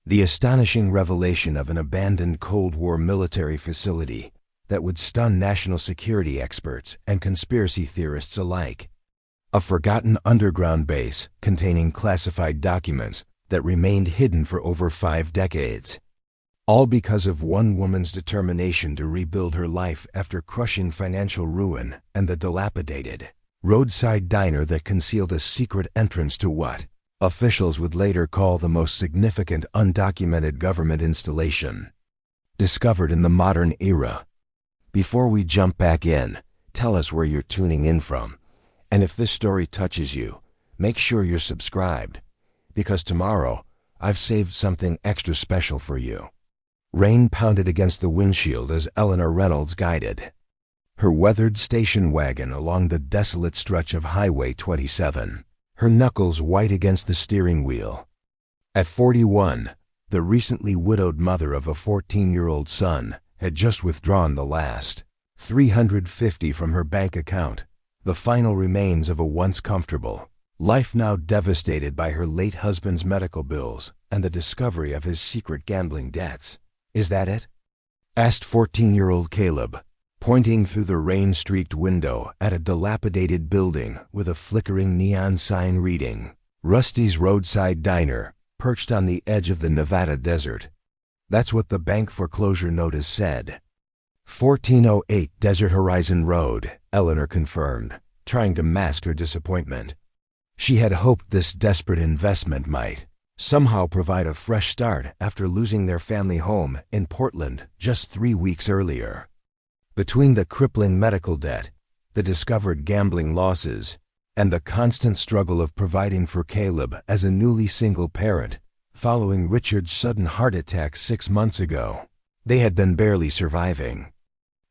The astonishing revelation of an abandoned Cold War military facility that would stun national security experts and conspiracy theorists alike. A forgotten underground base containing classified documents that remained hidden for over 5 decades. All because of one woman's determination to rebuild her life after crushing financial ruin and the dilapidated roadside diner that concealed a secret entrance to what officials would later call the most significant undocumented government installation discovered in the modern era. Before we jump back in, tell us where you're tuning in from. And if this story touches you, make sure you're subscribed, because tomorrow I've saved something extra special for you. Rain pounded against the windshield as Eleanor Reynolds guided her weathered station wagon along the desolate stretch of Highway 27, her knuckles white against the steering wheel. At 41, the recently widowed mother of a 14-year-old son had just withdrawn the last $350 from her bank account, the final remains of a once comfortable life now devastated by her late husband's medical bills and the discovery of his secret gambling debts. "Is that it?" asked 14-year-old Caleb, pointing through the rain-streaked window at a dilapidated building with a flickering neon sign reading, "Rusty's Roadside Diner, perched on the edge of the Nevada desert." That's what the bank foreclosure notice said. 1408 Desert Horizon Road, Eleanor confirmed, trying to mask her disappointment. She had hoped this desperate investment might somehow provide a fresh start after losing their family home in Portland just 3 weeks earlier. Between the crippling medical debt, the discovered gambling losses, and the constant struggle of providing for Caleb as a newly single parent following Richard's sudden heart attack 6 months ago, they had been barely surviving.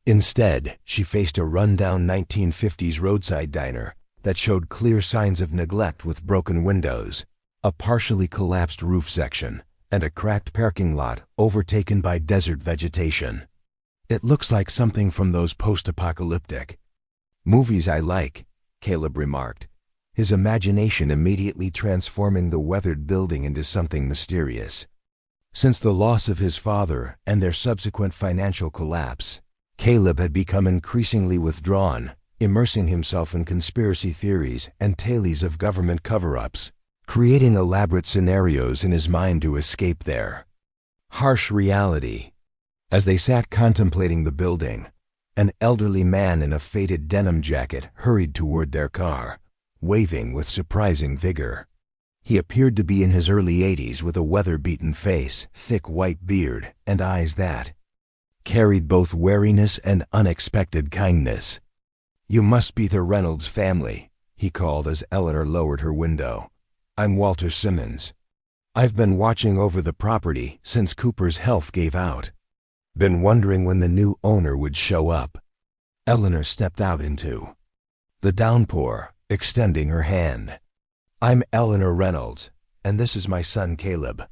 Instead, she faced a rundown 1950s roadside diner that showed clear signs of neglect with broken windows, a partially collapsed roof section, and a cracked parking lot overtaken by desert vegetation. "It looks like something from those post-apocalyptic movies I like," Caleb remarked, his imagination immediately transforming the weathered building into something mysterious. Since the loss of his father and their subsequent financial collapse, Caleb had become increasingly withdrawn, immersing himself in conspiracy theories and tales of government cover-ups, creating elaborate scenarios in his mind to escape their harsh reality. As they sat contemplating the building, an elderly man in a faded denim jacket hurried toward their car, waving with surprising vigor. He appeared to be in his early 80s with a weather-beaten face, thick white beard, and eyes that carried both wariness and unexpected kindness. "You must be the Reynolds family," he called as Eleanor lowered her window. "I'm Walter Simmons. I've been watching over the property since Cooper's health gave out. Been wondering when the new owner would show up." Eleanor stepped out into the downpour, extending her hand. "I'm Eleanor Reynolds, and this is my son Caleb.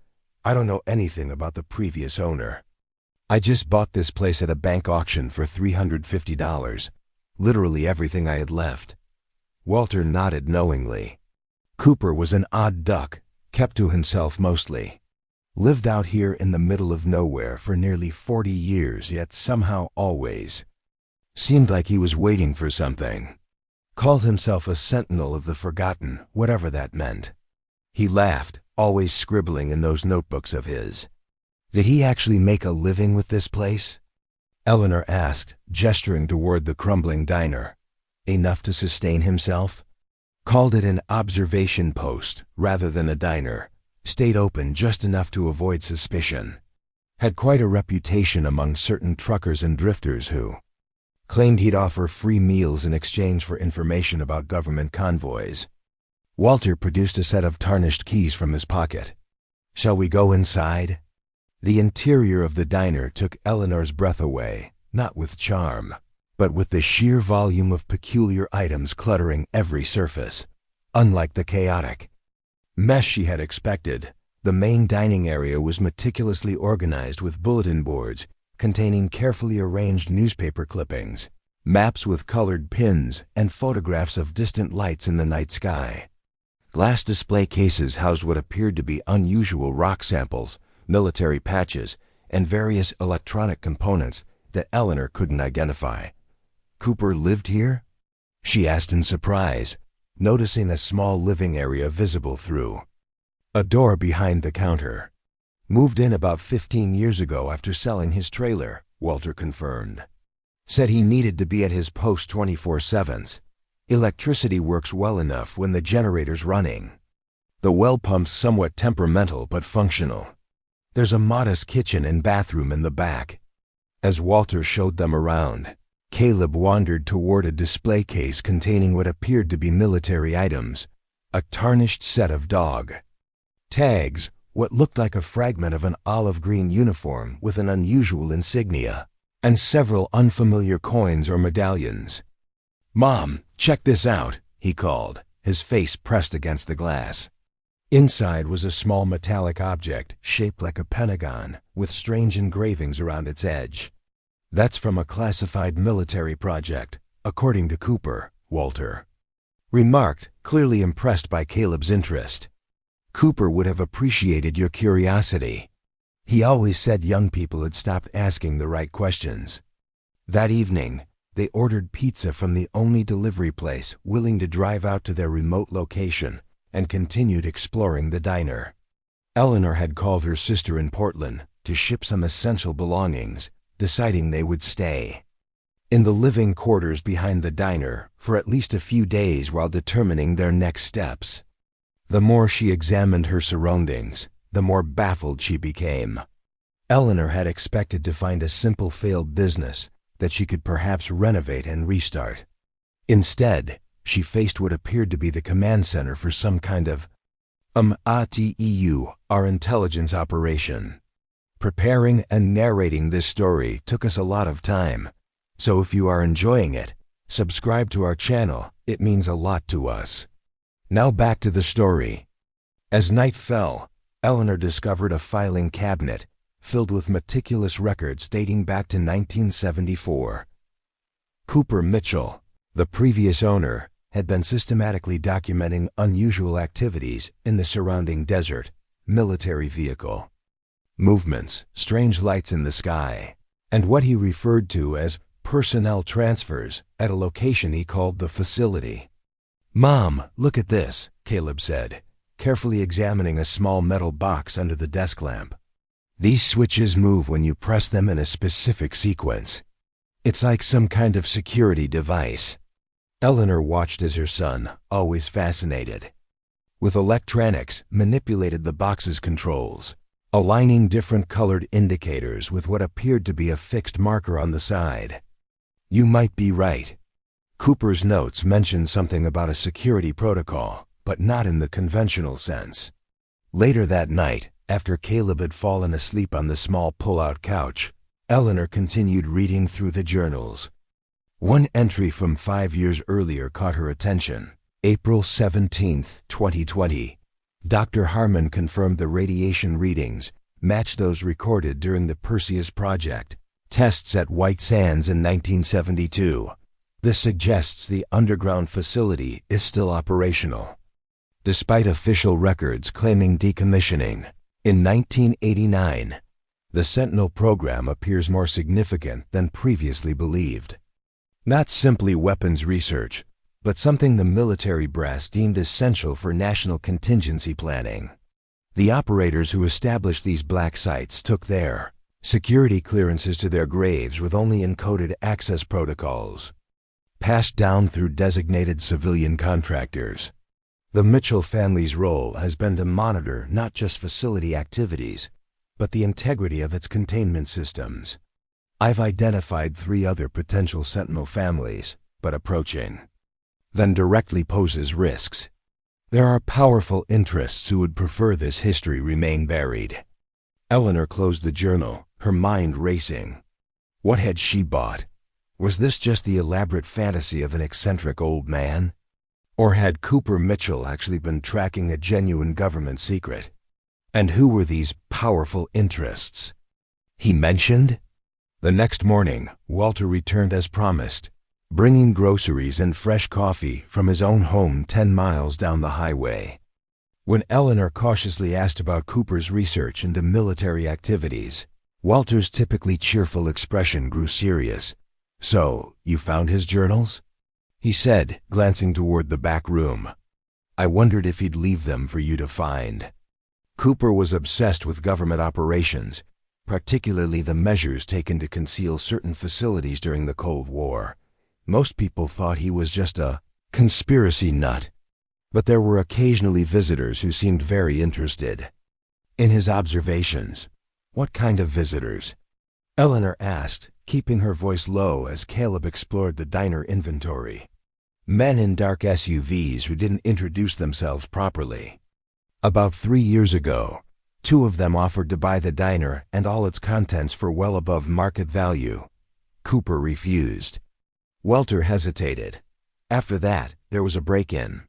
I don't know anything about the previous owner. I just bought this place at a bank auction for $350, literally everything I had left." Walter nodded knowingly. Cooper was an odd duck, kept to himself mostly. Lived out here in the middle of nowhere for nearly 40 years, yet somehow always seemed like he was waiting for something. Called himself a sentinel of the forgotten, whatever that meant. He laughed, always scribbling in those notebooks of his. "Did he actually make a living with this place?" Eleanor asked, gesturing toward the crumbling diner. "Enough to sustain himself?" Called it an observation post rather than a diner. Stayed open just enough to avoid suspicion. Had quite a reputation among certain truckers and drifters who claimed he'd offer free meals in exchange for information about government convoys. Walter produced a set of tarnished keys from his pocket. "Shall we go inside?" The interior of the diner took Eleanor's breath away, not with charm, but with the sheer volume of peculiar items cluttering every surface. Unlike the chaotic mess she had expected, the main dining area was meticulously organized with bulletin boards containing carefully arranged newspaper clippings, maps with colored pins, and photographs of distant lights in the night sky. Glass display cases housed what appeared to be unusual rock samples, military patches, and various electronic components that Eleanor couldn't identify. "Cooper lived here?" she asked in surprise, noticing a small living area visible through a door behind the counter. "Moved in about 15 years ago after selling his trailer," Walter confirmed. "Said he needed to be at his post 24/7. Electricity works well enough when the generator's running. The well pump's somewhat temperamental but functional. There's a modest kitchen and bathroom in the back." As Walter showed them around, Caleb wandered toward a display case containing what appeared to be military items, a tarnished set of dog tags, what looked like a fragment of an olive-green uniform with an unusual insignia, and several unfamiliar coins or medallions. "Mom, check this out," he called, his face pressed against the glass. Inside was a small metallic object shaped like a pentagon with strange engravings around its edge. "That's from a classified military project, according to Cooper," Walter remarked, clearly impressed by Caleb's interest. "Cooper would have appreciated your curiosity. He always said young people had stopped asking the right questions." That evening, they ordered pizza from the only delivery place willing to drive out to their remote location and continued exploring the diner. Eleanor had called her sister in Portland to ship some essential belongings, deciding they would stay in the living quarters behind the diner for at least a few days while determining their next steps. The more she examined her surroundings, the more baffled she became. Eleanor had expected to find a simple failed business that she could perhaps renovate and restart. Instead, she faced what appeared to be the command center for some kind of our intelligence operation. Preparing and narrating this story took us a lot of time, so if you are enjoying it, subscribe to our channel. It means a lot to us. Now back to the story. As night fell, Eleanor discovered a filing cabinet filled with meticulous records dating back to 1974. Cooper Mitchell, the previous owner, had been systematically documenting unusual activities in the surrounding desert, military vehicle movements, strange lights in the sky, and what he referred to as personnel transfers at a location he called the facility. "Mom, look at this," Caleb said, carefully examining a small metal box under the desk lamp. "These switches move when you press them in a specific sequence. It's like some kind of security device." Eleanor watched as her son, always fascinated with electronics, manipulated the box's controls, aligning different colored indicators with what appeared to be a fixed marker on the side. "You might be right." Cooper's notes mentioned something about a security protocol, but not in the conventional sense. Later that night, after Caleb had fallen asleep on the small pull-out couch, Eleanor continued reading through the journals. One entry from 5 years earlier caught her attention. April 17, 2020. Dr. Harmon confirmed the radiation readings matched those recorded during the Perseus Project tests at White Sands in 1972. This suggests the underground facility is still operational, despite official records claiming decommissioning. In 1989, the Sentinel program appears more significant than previously believed. Not simply weapons research, but something the military brass deemed essential for national contingency planning. The operators who established these black sites took their security clearances to their graves with only encoded access protocols, passed down through designated civilian contractors. The Mitchell family's role has been to monitor not just facility activities, but the integrity of its containment systems. I've identified 3 other potential Sentinel families, but approaching then directly poses risks. There are powerful interests who would prefer this history remain buried. Eleanor closed the journal, her mind racing. What had she bought? Was this just the elaborate fantasy of an eccentric old man? Or had Cooper Mitchell actually been tracking a genuine government secret? And who were these powerful interests he mentioned? The next morning, Walter returned as promised, bringing groceries and fresh coffee from his own home 10 miles down the highway. When Eleanor cautiously asked about Cooper's research into military activities, Walter's typically cheerful expression grew serious. "So, you found his journals?" he said, glancing toward the back room. "I wondered if he'd leave them for you to find." Cooper was obsessed with government operations, particularly the measures taken to conceal certain facilities during the Cold War. Most people thought he was just a conspiracy nut, but there were occasionally visitors who seemed very interested in his observations. "What kind of visitors?" Eleanor asked, keeping her voice low as Caleb explored the diner inventory. "Men in dark SUVs who didn't introduce themselves properly. About 3 years ago, 2 of them offered to buy the diner and all its contents for well above market value. Cooper refused." Walter hesitated. "After that, there was a break-in.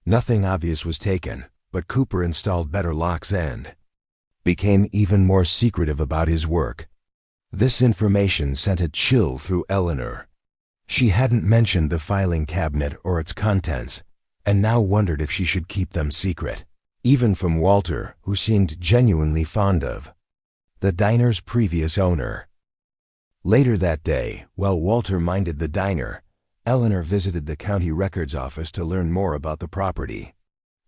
Nothing obvious was taken, but Cooper installed better locks and became even more secretive about his work." This information sent a chill through Eleanor. She hadn't mentioned the filing cabinet or its contents, and now wondered if she should keep them secret, even from Walter, who seemed genuinely fond of the diner's previous owner. Later that day, while Walter minded the diner, Eleanor visited the county records office to learn more about the property.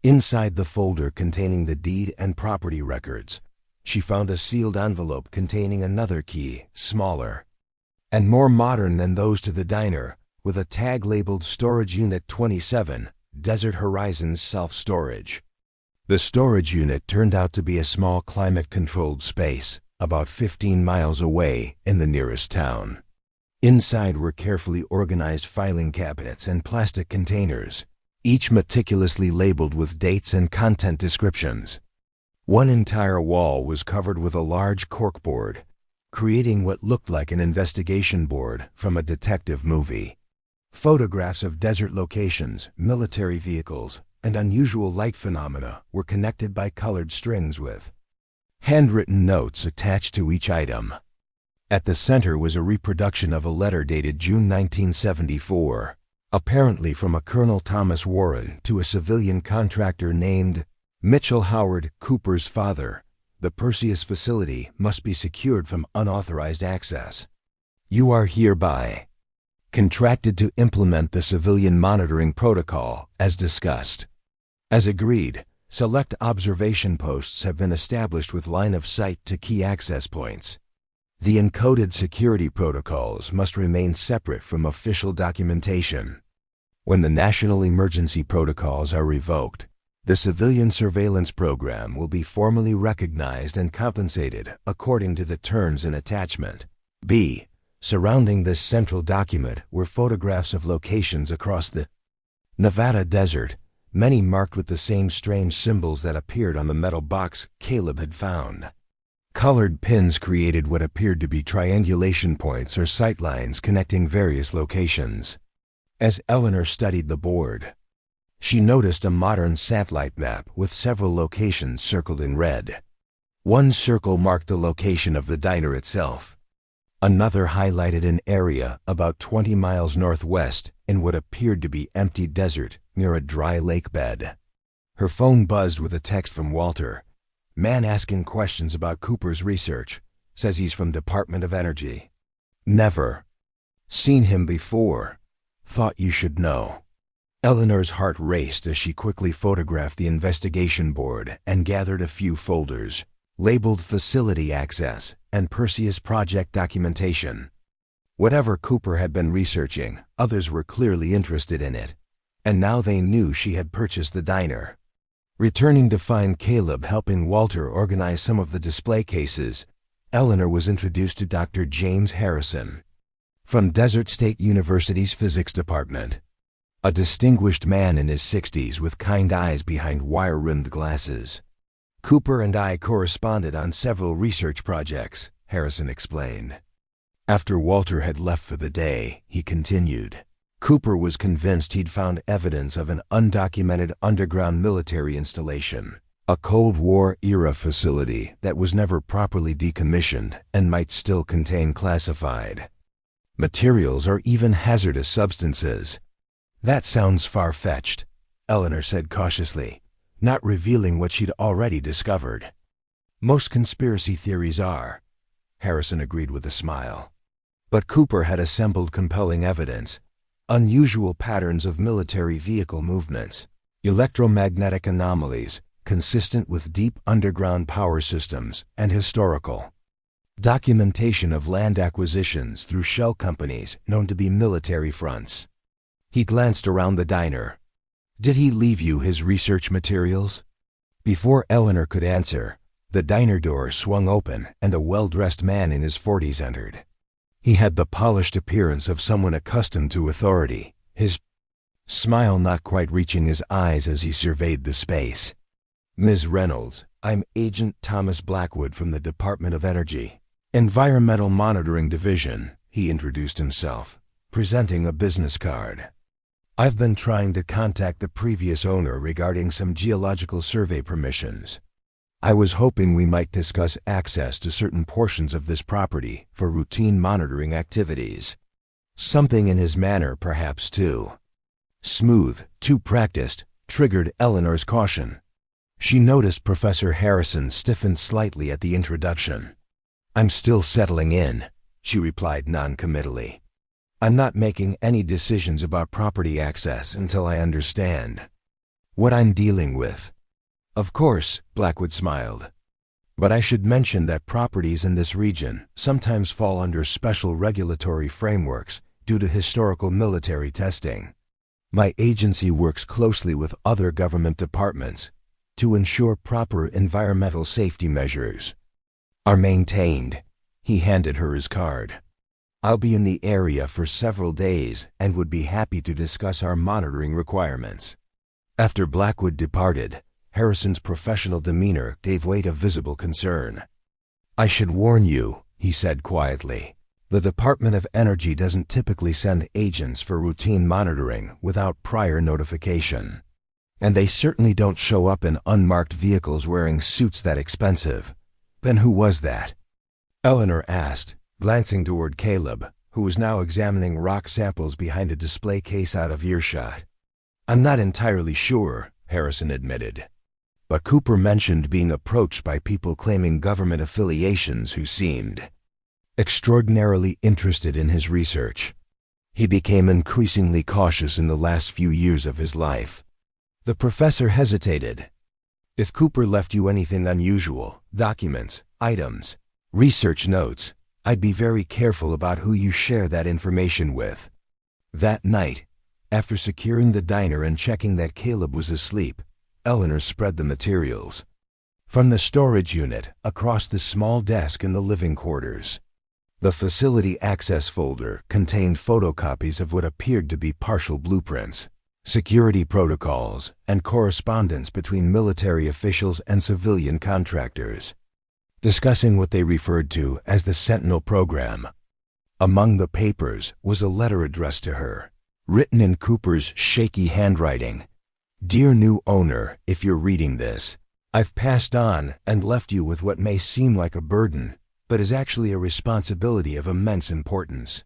Inside the folder containing the deed and property records, she found a sealed envelope containing another key, smaller and more modern than those to the diner, with a tag labeled Storage Unit 27, Desert Horizons Self-Storage. The storage unit turned out to be a small climate-controlled space, about 15 miles away in the nearest town. Inside were carefully organized filing cabinets and plastic containers, each meticulously labeled with dates and content descriptions. One entire wall was covered with a large corkboard, creating what looked like an investigation board from a detective movie. Photographs of desert locations, military vehicles, and unusual light phenomena were connected by colored strings with handwritten notes attached to each item. At the center was a reproduction of a letter dated June 1974, apparently from a Colonel Thomas Warren to a civilian contractor named Mitchell Howard, Cooper's father. "The Perseus facility must be secured from unauthorized access. You are hereby contracted to implement the civilian monitoring protocol as discussed. As agreed, select observation posts have been established with line of sight to key access points. The encoded security protocols must remain separate from official documentation. When the national emergency protocols are revoked, the civilian surveillance program will be formally recognized and compensated according to the terms in attachment B. Surrounding this central document were photographs of locations across the Nevada desert, many marked with the same strange symbols that appeared on the metal box Caleb had found. Colored pins created what appeared to be triangulation points or sightlines connecting various locations. As Eleanor studied the board, she noticed a modern satellite map with several locations circled in red. One circle marked the location of the diner itself. Another highlighted an area about 20 miles northwest in what appeared to be empty desert near a dry lake bed. Her phone buzzed with a text from Walter. "Man asking questions about Cooper's research. Says he's from Department of Energy. Never seen him before. Thought you should know." Eleanor's heart raced as she quickly photographed the investigation board and gathered a few folders, labeled Facility Access and Perseus Project Documentation. Whatever Cooper had been researching, others were clearly interested in it, and now they knew she had purchased the diner. Returning to find Caleb helping Walter organize some of the display cases, Eleanor was introduced to Dr. James Harrison from Desert State University's Physics Department. A distinguished man in his 60s with kind eyes behind wire-rimmed glasses. "Cooper and I corresponded on several research projects," Harrison explained. After Walter had left for the day, he continued. Cooper was convinced he'd found evidence of an undocumented underground military installation, a Cold War-era facility that was never properly decommissioned and might still contain classified materials or even hazardous substances. "That sounds far-fetched," Eleanor said cautiously. not revealing what she'd already discovered. Most conspiracy theories are, Harrison agreed with a smile. But Cooper had assembled compelling evidence, unusual patterns of military vehicle movements, electromagnetic anomalies consistent with deep underground power systems, and historical documentation of land acquisitions through shell companies known to be military fronts. He glanced around the diner. Did he leave you his research materials? Before Eleanor could answer, the diner door swung open and a well-dressed man in his 40s entered. He had the polished appearance of someone accustomed to authority, his smile not quite reaching his eyes as he surveyed the space. Ms. Reynolds, I'm Agent Thomas Blackwood from the Department of Energy, Environmental Monitoring Division, he introduced himself, presenting a business card. I've been trying to contact the previous owner regarding some geological survey permissions. I was hoping we might discuss access to certain portions of this property for routine monitoring activities. Something in his manner, perhaps, too smooth, too practiced, triggered Eleanor's caution. She noticed Professor Harrison stiffened slightly at the introduction. I'm still settling in, she replied non-committally. I'm not making any decisions about property access until I understand what I'm dealing with. Of course, Blackwood smiled. But I should mention that properties in this region sometimes fall under special regulatory frameworks due to historical military testing. My agency works closely with other government departments to ensure proper environmental safety measures are maintained. He handed her his card. I'll be in the area for several days and would be happy to discuss our monitoring requirements. After Blackwood departed, Harrison's professional demeanor gave way to visible concern. I should warn you, he said quietly. The Department of Energy doesn't typically send agents for routine monitoring without prior notification. And they certainly don't show up in unmarked vehicles wearing suits that expensive. Then who was that? Eleanor asked, glancing toward Caleb, who was now examining rock samples behind a display case out of earshot. I'm not entirely sure, Harrison admitted. But Cooper mentioned being approached by people claiming government affiliations who seemed extraordinarily interested in his research. He became increasingly cautious in the last few years of his life. The professor hesitated. If Cooper left you anything unusual, documents, items, research notes, I'd be very careful about who you share that information with. That night, after securing the diner and checking that Caleb was asleep, Eleanor spread the materials from the storage unit across the small desk in the living quarters. The facility access folder contained photocopies of what appeared to be partial blueprints, security protocols, and correspondence between military officials and civilian contractors, discussing what they referred to as the Sentinel program. Among the papers was a letter addressed to her, written in Cooper's shaky handwriting. Dear new owner, if you're reading this, I've passed on and left you with what may seem like a burden, but is actually a responsibility of immense importance.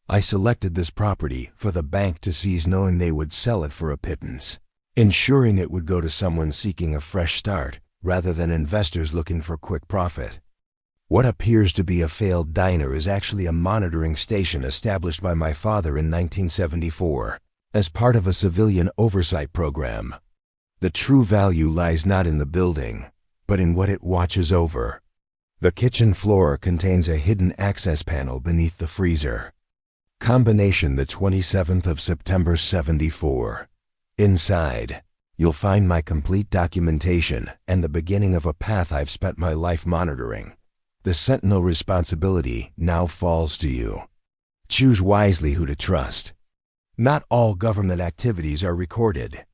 I selected this property for the bank to seize knowing they would sell it for a pittance, ensuring it would go to someone seeking a fresh start rather than investors looking for quick profit. What appears to be a failed diner is actually a monitoring station established by my father in 1974 as part of a civilian oversight program. The true value lies not in the building, but in what it watches over. The kitchen floor contains a hidden access panel beneath the freezer. Combination the 27th of September 74. Inside, you'll find my complete documentation and the beginning of a path I've spent my life monitoring. The Sentinel responsibility now falls to you. Choose wisely who to trust. Not all government activities are recorded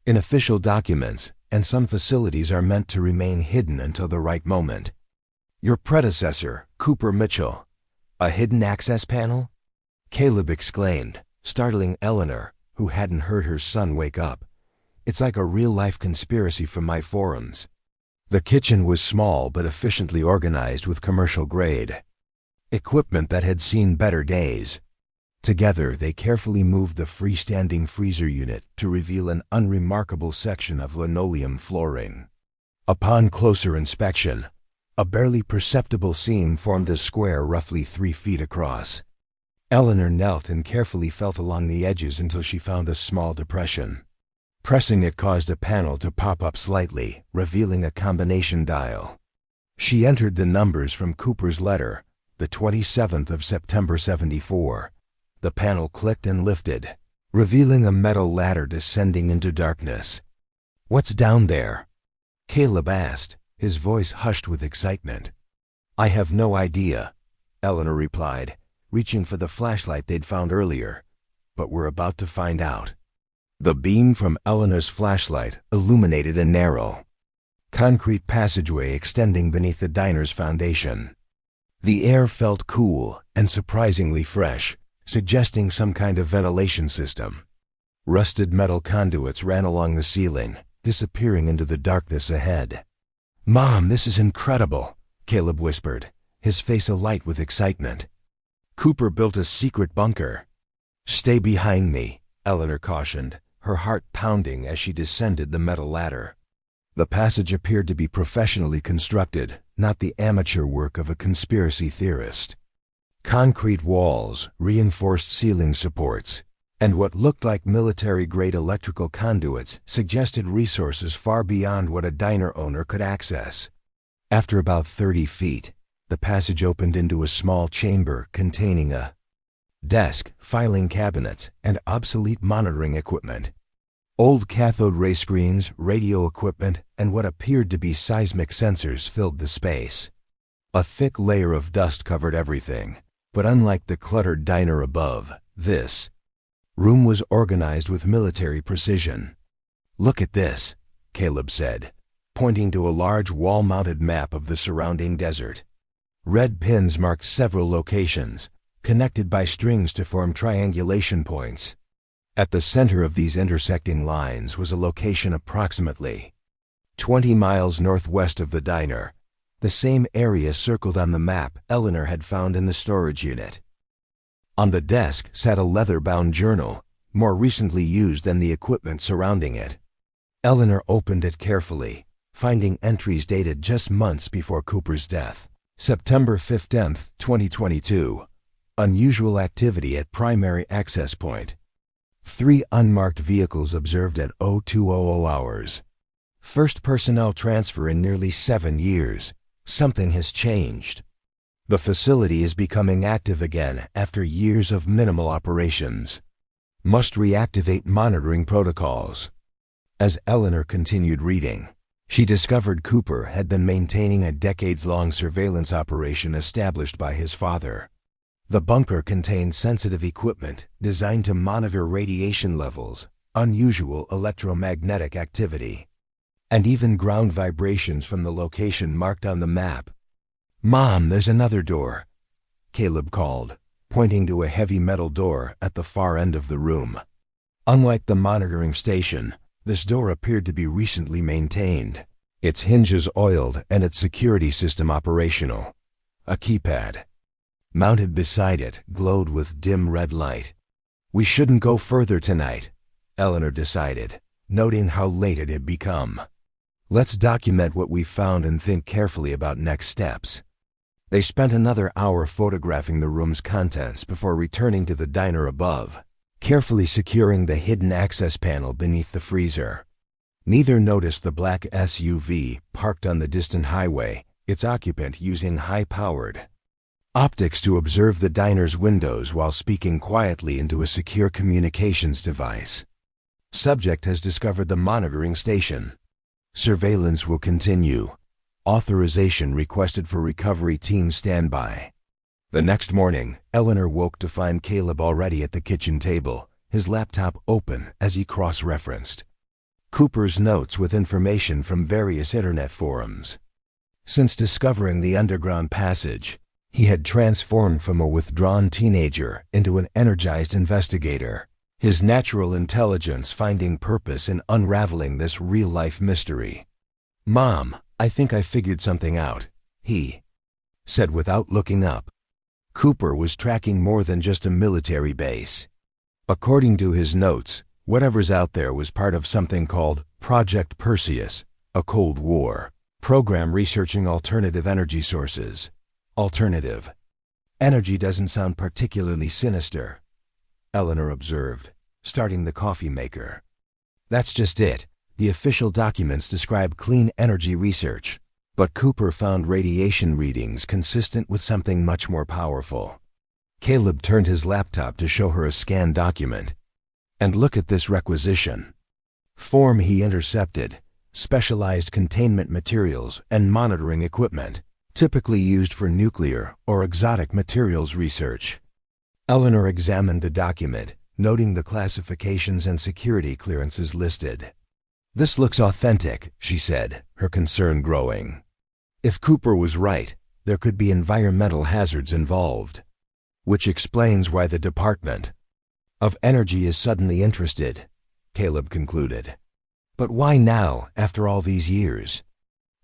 in official documents, and some facilities are meant to remain hidden until the right moment. Your predecessor, Cooper Mitchell. A hidden access panel? Caleb exclaimed, startling Eleanor, who hadn't heard her son wake up. It's like a real-life conspiracy from my forums. The kitchen was small but efficiently organized with commercial-grade equipment that had seen better days. Together, they carefully moved the freestanding freezer unit to reveal an unremarkable section of linoleum flooring. Upon closer inspection, a barely perceptible seam formed a square roughly 3 feet across. Eleanor knelt and carefully felt along the edges until she found a small depression. Pressing it caused a panel to pop up slightly, revealing a combination dial. She entered the numbers from Cooper's letter, the 27th of September 74. The panel clicked and lifted, revealing a metal ladder descending into darkness. "What's down there?" Caleb asked, his voice hushed with excitement. "I have no idea," Eleanor replied, reaching for the flashlight they'd found earlier. "But we're about to find out." The beam from Eleanor's flashlight illuminated a narrow, concrete passageway extending beneath the diner's foundation. The air felt cool and surprisingly fresh, suggesting some kind of ventilation system. Rusted metal conduits ran along the ceiling, disappearing into the darkness ahead. "Mom, this is incredible," Caleb whispered, his face alight with excitement. "Cooper built a secret bunker." "Stay behind me," Eleanor cautioned, her heart pounding as she descended the metal ladder. The passage appeared to be professionally constructed, not the amateur work of a conspiracy theorist. Concrete walls, reinforced ceiling supports, and what looked like military-grade electrical conduits suggested resources far beyond what a diner owner could access. After about 30 feet, the passage opened into a small chamber containing a desk, filing cabinets, and obsolete monitoring equipment. Old cathode ray screens, radio equipment, and what appeared to be seismic sensors filled the space. A thick layer of dust covered everything, but unlike the cluttered diner above, this room was organized with military precision. "Look at this," Caleb said, pointing to a large wall-mounted map of the surrounding desert. Red pins marked several locations, connected by strings to form triangulation points. At the center of these intersecting lines was a location approximately 20 miles northwest of the diner, the same area circled on the map Eleanor had found in the storage unit. On the desk sat a leather-bound journal, more recently used than the equipment surrounding it. Eleanor opened it carefully, finding entries dated just months before Cooper's death. September 15, 2022. Unusual activity at primary access point. 3 unmarked vehicles observed at 0200 hours. First personnel transfer in nearly 7 years. Something has changed. The facility is becoming active again after years of minimal operations. Must reactivate monitoring protocols. As Eleanor continued reading, she discovered Cooper had been maintaining a decades-long surveillance operation established by his father. The bunker contained sensitive equipment designed to monitor radiation levels, unusual electromagnetic activity, and even ground vibrations from the location marked on the map. "Mom, there's another door," Caleb called, pointing to a heavy metal door at the far end of the room. Unlike the monitoring station, this door appeared to be recently maintained, its hinges oiled and its security system operational. A keypad, mounted beside it, glowed with dim red light. "We shouldn't go further tonight," Eleanor decided, noting how late it had become. "Let's document what we found and think carefully about next steps." They spent another hour photographing the room's contents before returning to the diner above, carefully securing the hidden access panel beneath the freezer. Neither noticed the black SUV parked on the distant highway, its occupant using high-powered optics to observe the diner's windows while speaking quietly into a secure communications device. "Subject has discovered the monitoring station. Surveillance will continue. Authorization requested for recovery team standby." The next morning, Eleanor woke to find Caleb already at the kitchen table, his laptop open as he cross-referenced Cooper's notes with information from various internet forums. Since discovering the underground passage, he had transformed from a withdrawn teenager into an energized investigator, his natural intelligence finding purpose in unraveling this real-life mystery. "Mom, I think I figured something out," he said without looking up. Cooper was tracking more than just a military base. According to his notes, whatever's out there was part of something called Project Perseus, a Cold War program researching alternative energy sources. Alternative energy doesn't sound particularly sinister, Eleanor observed, starting the coffee maker. That's just it. The official documents describe clean energy research, but Cooper found radiation readings consistent with something much more powerful. Caleb turned his laptop to show her a scanned document. And look at this requisition. Form he intercepted: specialized containment materials and monitoring equipment, typically used for nuclear or exotic materials research. Eleanor examined the document, noting the classifications and security clearances listed. This looks authentic, she said, her concern growing. If Cooper was right, there could be environmental hazards involved. Which explains why the Department of Energy is suddenly interested, Caleb concluded. But why now, after all these years?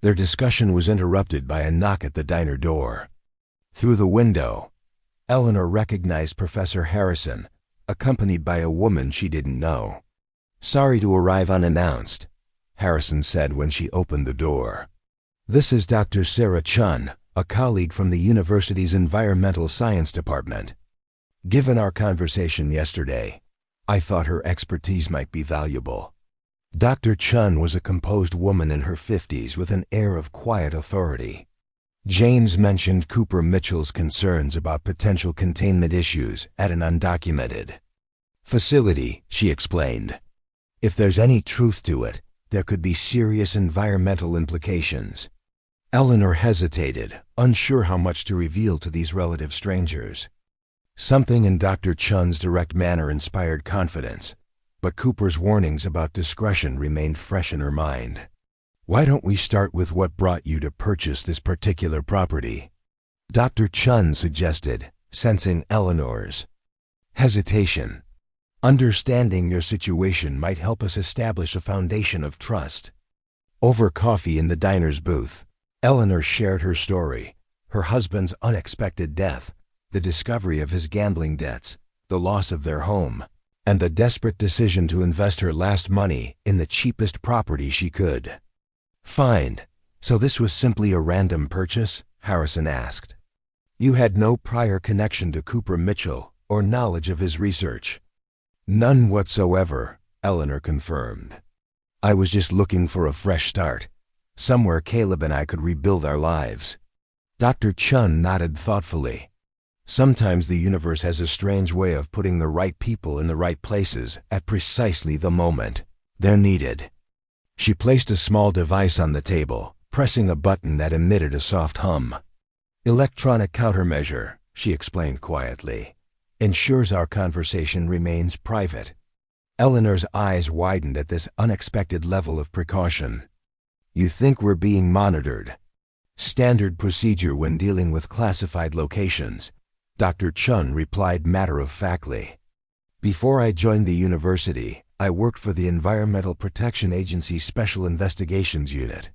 Their discussion was interrupted by a knock at the diner door. Through the window, Eleanor recognized Professor Harrison, accompanied by a woman she didn't know. "Sorry to arrive unannounced," Harrison said when she opened the door. "This is Dr. Sarah Chun, a colleague from the university's Environmental Science Department. Given our conversation yesterday, I thought her expertise might be valuable." Dr. Chun was a composed woman in her 50s with an air of quiet authority. James mentioned Cooper Mitchell's concerns about potential containment issues at an undocumented facility, she explained. If there's any truth to it, there could be serious environmental implications. Eleanor hesitated, unsure how much to reveal to these relative strangers. Something in Dr. Chun's direct manner inspired confidence, but Cooper's warnings about discretion remained fresh in her mind. "Why don't we start with what brought you to purchase this particular property?" Dr. Chun suggested, sensing Eleanor's hesitation. "Understanding your situation might help us establish a foundation of trust." Over coffee in the diner's booth, Eleanor shared her story: her husband's unexpected death, the discovery of his gambling debts, the loss of their home, and the desperate decision to invest her last money in the cheapest property she could find. "So this was simply a random purchase?" Harrison asked. "You had no prior connection to Cooper Mitchell or knowledge of his research?" "None whatsoever," Eleanor confirmed. "I was just looking for a fresh start, somewhere Caleb and I could rebuild our lives." Dr. Chun nodded thoughtfully. "Sometimes the universe has a strange way of putting the right people in the right places at precisely the moment they're needed." She placed a small device on the table, pressing a button that emitted a soft hum. "Electronic countermeasure," she explained quietly, "ensures our conversation remains private." Eleanor's eyes widened at this unexpected level of precaution. "You think we're being monitored?" "Standard procedure when dealing with classified locations," Dr. Chun replied matter-of-factly. "Before I joined the university, I worked for the Environmental Protection Agency's Special Investigations Unit.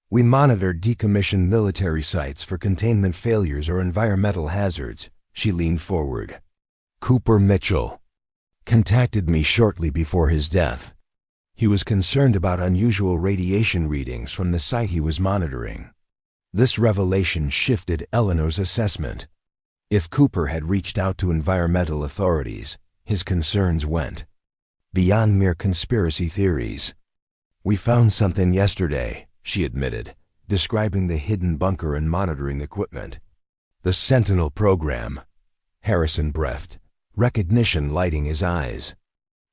We monitored decommissioned military sites for containment failures or environmental hazards." She leaned forward. "Cooper Mitchell contacted me shortly before his death. He was concerned about unusual radiation readings from the site he was monitoring." This revelation shifted Eleanor's assessment. If Cooper had reached out to environmental authorities, his concerns went beyond mere conspiracy theories. "We found something yesterday," she admitted, describing the hidden bunker and monitoring equipment. "The Sentinel program," Harrison breathed, recognition lighting his eyes.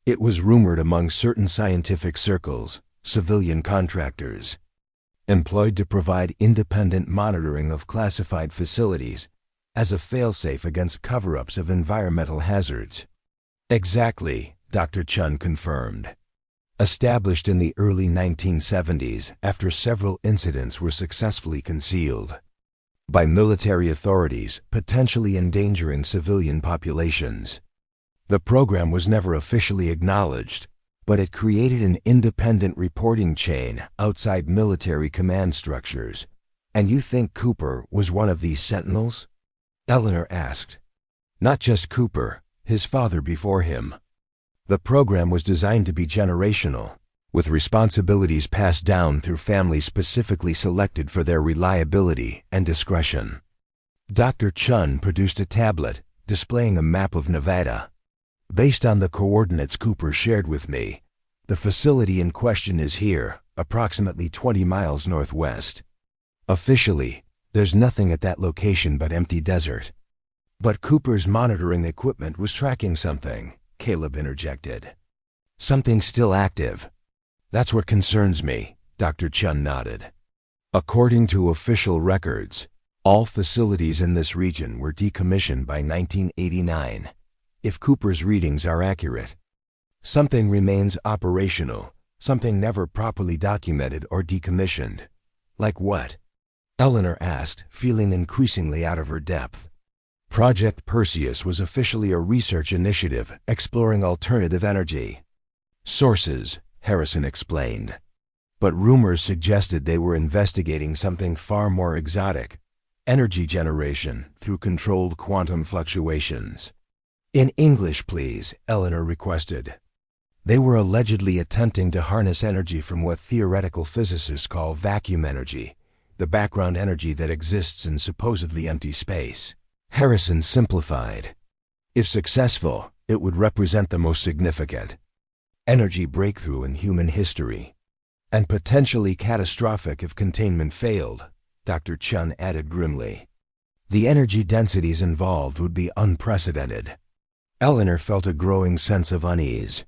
"It was rumored among certain scientific circles, civilian contractors, employed to provide independent monitoring of classified facilities as a failsafe against cover-ups of environmental hazards." "Exactly," Dr. Chun confirmed. "Established in the early 1970s after several incidents were successfully concealed by military authorities, potentially endangering civilian populations. The program was never officially acknowledged, but it created an independent reporting chain outside military command structures." "And you think Cooper was one of these sentinels?" Eleanor asked. Not just Cooper, his father before him. The program was designed to be generational, with responsibilities passed down through families specifically selected for their reliability and discretion. Dr. Chun produced a tablet displaying a map of Nevada. Based on the coordinates Cooper shared with me, the facility in question is here, approximately 20 miles northwest. Officially, there's nothing at that location but empty desert. But Cooper's monitoring equipment was tracking something, Caleb interjected. Something still active. That's what concerns me, Dr. Chun nodded. According to official records, all facilities in this region were decommissioned by 1989. If Cooper's readings are accurate, something remains operational, something never properly documented or decommissioned. Like what? Eleanor asked, feeling increasingly out of her depth. Project Perseus was officially a research initiative exploring alternative energy sources, Harrison explained. But rumors suggested they were investigating something far more exotic: energy generation through controlled quantum fluctuations. In English, please, Eleanor requested. They were allegedly attempting to harness energy from what theoretical physicists call vacuum energy, the background energy that exists in supposedly empty space. Harrison simplified. If successful, it would represent the most significant energy breakthrough in human history, and potentially catastrophic if containment failed, Dr. Chun added grimly. The energy densities involved would be unprecedented. Eleanor felt a growing sense of unease.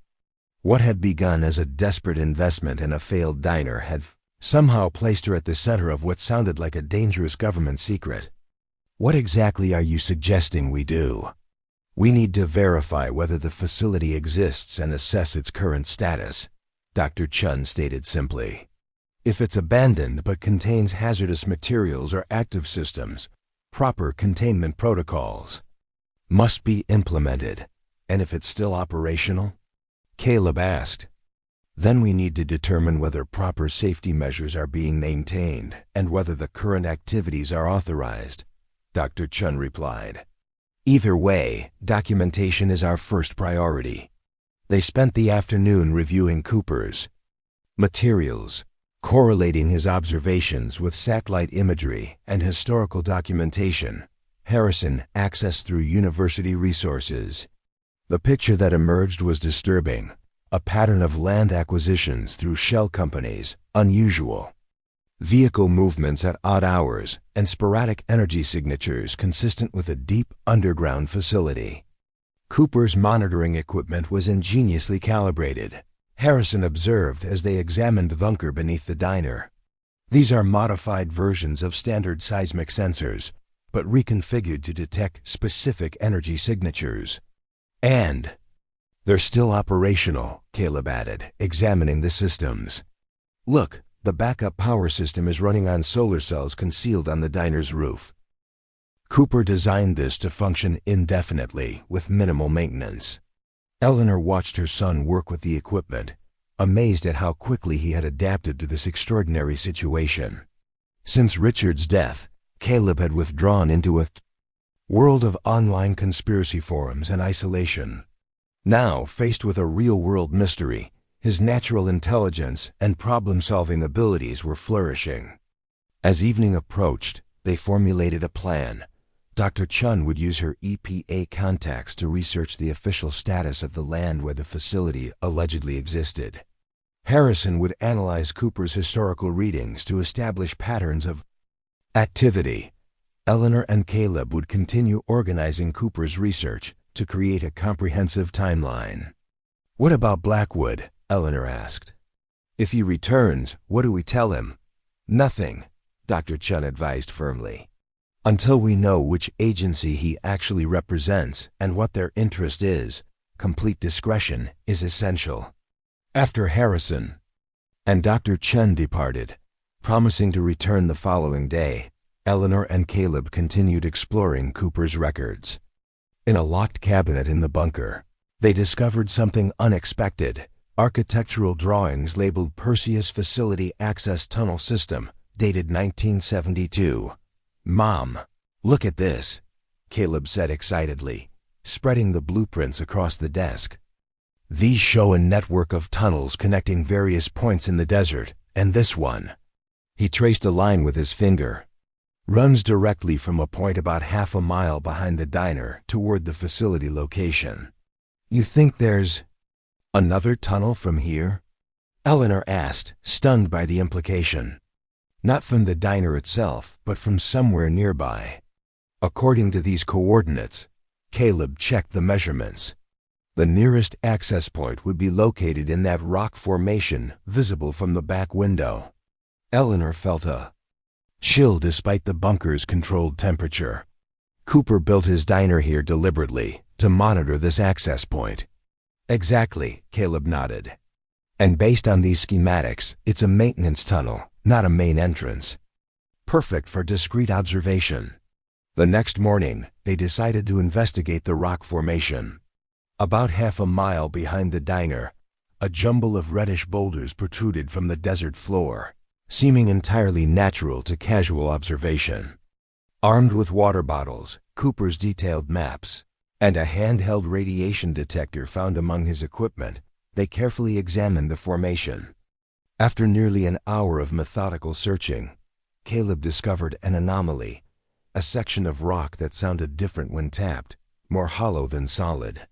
What had begun as a desperate investment in a failed diner had somehow placed her at the center of what sounded like a dangerous government secret. What exactly are you suggesting we do? We need to verify whether the facility exists and assess its current status, Dr. Chun stated simply. If it's abandoned but contains hazardous materials or active systems, proper containment protocols must be implemented. And if it's still operational? Caleb asked. Then we need to determine whether proper safety measures are being maintained and whether the current activities are authorized, Dr. Chun replied. Either way, documentation is our first priority. They spent the afternoon reviewing Cooper's materials, correlating his observations with satellite imagery and historical documentation Harrison accessed through university resources. The picture that emerged was disturbing, a pattern of land acquisitions through shell companies, unusual vehicle movements at odd hours, and sporadic energy signatures consistent with a deep underground facility. Cooper's monitoring equipment was ingeniously calibrated, Harrison observed as they examined the bunker beneath the diner. These are modified versions of standard seismic sensors, but reconfigured to detect specific energy signatures. And they're still operational, Caleb added, examining the systems. Look, the backup power system is running on solar cells concealed on the diner's roof. Cooper designed this to function indefinitely with minimal maintenance. Eleanor watched her son work with the equipment, amazed at how quickly he had adapted to this extraordinary situation. Since Richard's death, Caleb had withdrawn into a world of online conspiracy forums and isolation. Now, faced with a real-world mystery, his natural intelligence and problem-solving abilities were flourishing. As evening approached, they formulated a plan. Dr. Chun would use her EPA contacts to research the official status of the land where the facility allegedly existed. Harrison would analyze Cooper's historical readings to establish patterns of activity. Eleanor and Caleb would continue organizing Cooper's research to create a comprehensive timeline. What about Blackwood? Eleanor asked. If he returns, what do we tell him? Nothing, Dr. Chun advised firmly. Until we know which agency he actually represents and what their interest is, complete discretion is essential. After Harrison and Dr. Chun departed, promising to return the following day, Eleanor and Caleb continued exploring Cooper's records. In a locked cabinet in the bunker, they discovered something unexpected: architectural drawings labeled Perseus Facility Access Tunnel System, dated 1972. Mom, look at this, Caleb said excitedly, spreading the blueprints across the desk. "These show a network of tunnels connecting various points in the desert, and this one," he traced a line with his finger, "runs directly from a point about half a mile behind the diner toward the facility location. You think there's another tunnel from here?" Eleanor asked, stunned by the implication. Not from the diner itself, but from somewhere nearby. According to these coordinates, Caleb checked the measurements. The nearest access point would be located in that rock formation visible from the back window. Eleanor felt a chill despite the bunker's controlled temperature. Cooper built his diner here deliberately to monitor this access point. "Exactly," Caleb nodded. "And based on these schematics, it's a maintenance tunnel, not a main entrance. Perfect for discreet observation." The next morning, they decided to investigate the rock formation. About half a mile behind the diner, a jumble of reddish boulders protruded from the desert floor, seeming entirely natural to casual observation. Armed with water bottles, Cooper's detailed maps, and a handheld radiation detector found among his equipment, they carefully examined the formation. After nearly an hour of methodical searching, Caleb discovered an anomaly, a section of rock that sounded different when tapped, more hollow than solid.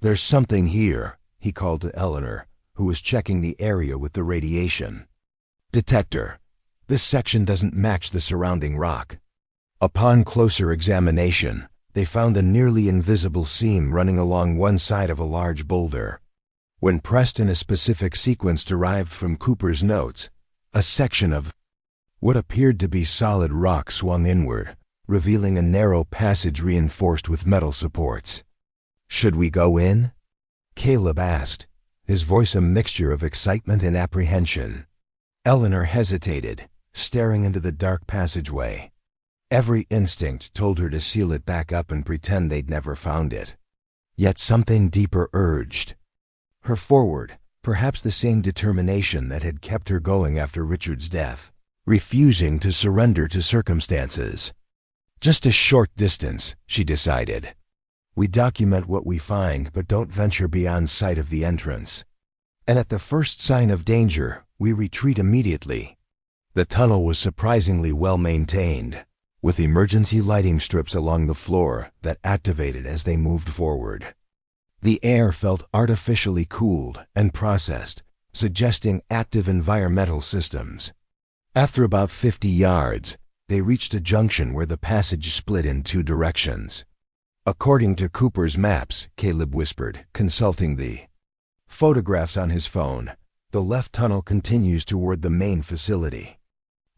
"There's something here," he called to Eleanor, who was checking the area with the radiation detector. "This section doesn't match the surrounding rock." Upon closer examination, they found a nearly invisible seam running along one side of a large boulder. When pressed in a specific sequence derived from Cooper's notes, a section of what appeared to be solid rock swung inward, revealing a narrow passage reinforced with metal supports. "Should we go in?" Caleb asked, his voice a mixture of excitement and apprehension. Eleanor hesitated, staring into the dark passageway. Every instinct told her to seal it back up and pretend they'd never found it. Yet something deeper urged her forward, perhaps the same determination that had kept her going after Richard's death, refusing to surrender to circumstances. "Just a short distance," she decided. "We document what we find but don't venture beyond sight of the entrance. And at the first sign of danger, we retreat immediately." The tunnel was surprisingly well maintained, with emergency lighting strips along the floor that activated as they moved forward. The air felt artificially cooled and processed, suggesting active environmental systems. After about 50 yards, they reached a junction where the passage split in two directions. "According to Cooper's maps," Caleb whispered, consulting the photographs on his phone, "the left tunnel continues toward the main facility.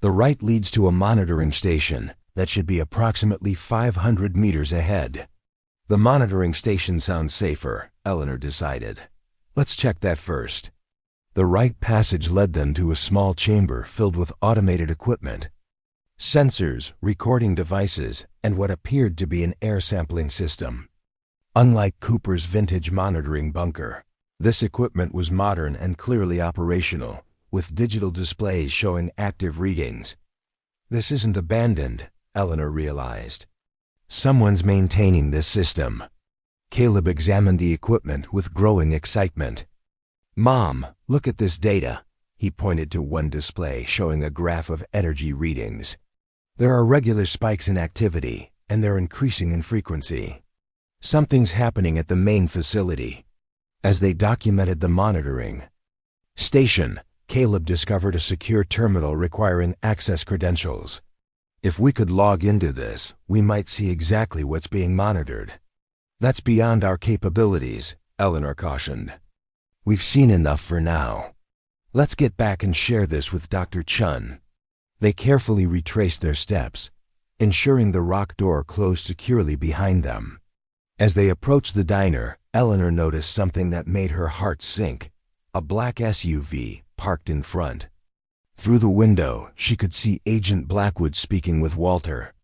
The right leads to a monitoring station that should be approximately 500 meters ahead." The monitoring station sounds safer, Eleanor decided. "Let's check that first." The right passage led them to a small chamber filled with automated equipment. Sensors, recording devices, and what appeared to be an air sampling system. Unlike Cooper's vintage monitoring bunker, this equipment was modern and clearly operational, with digital displays showing active readings. "This isn't abandoned," Eleanor realized. "Someone's maintaining this system." Caleb examined the equipment with growing excitement. "Mom, look at this data." He pointed to one display showing a graph of energy readings. "There are regular spikes in activity, and they're increasing in frequency. Something's happening at the main facility." As they documented the monitoring station, Caleb discovered a secure terminal requiring access credentials. "If we could log into this, we might see exactly what's being monitored." "That's beyond our capabilities," Eleanor cautioned. "We've seen enough for now. Let's get back and share this with Dr. Chun." They carefully retraced their steps, ensuring the rock door closed securely behind them. As they approached the diner, Eleanor noticed something that made her heart sink: a black SUV parked in front. Through the window, she could see Agent Blackwood speaking with Walter.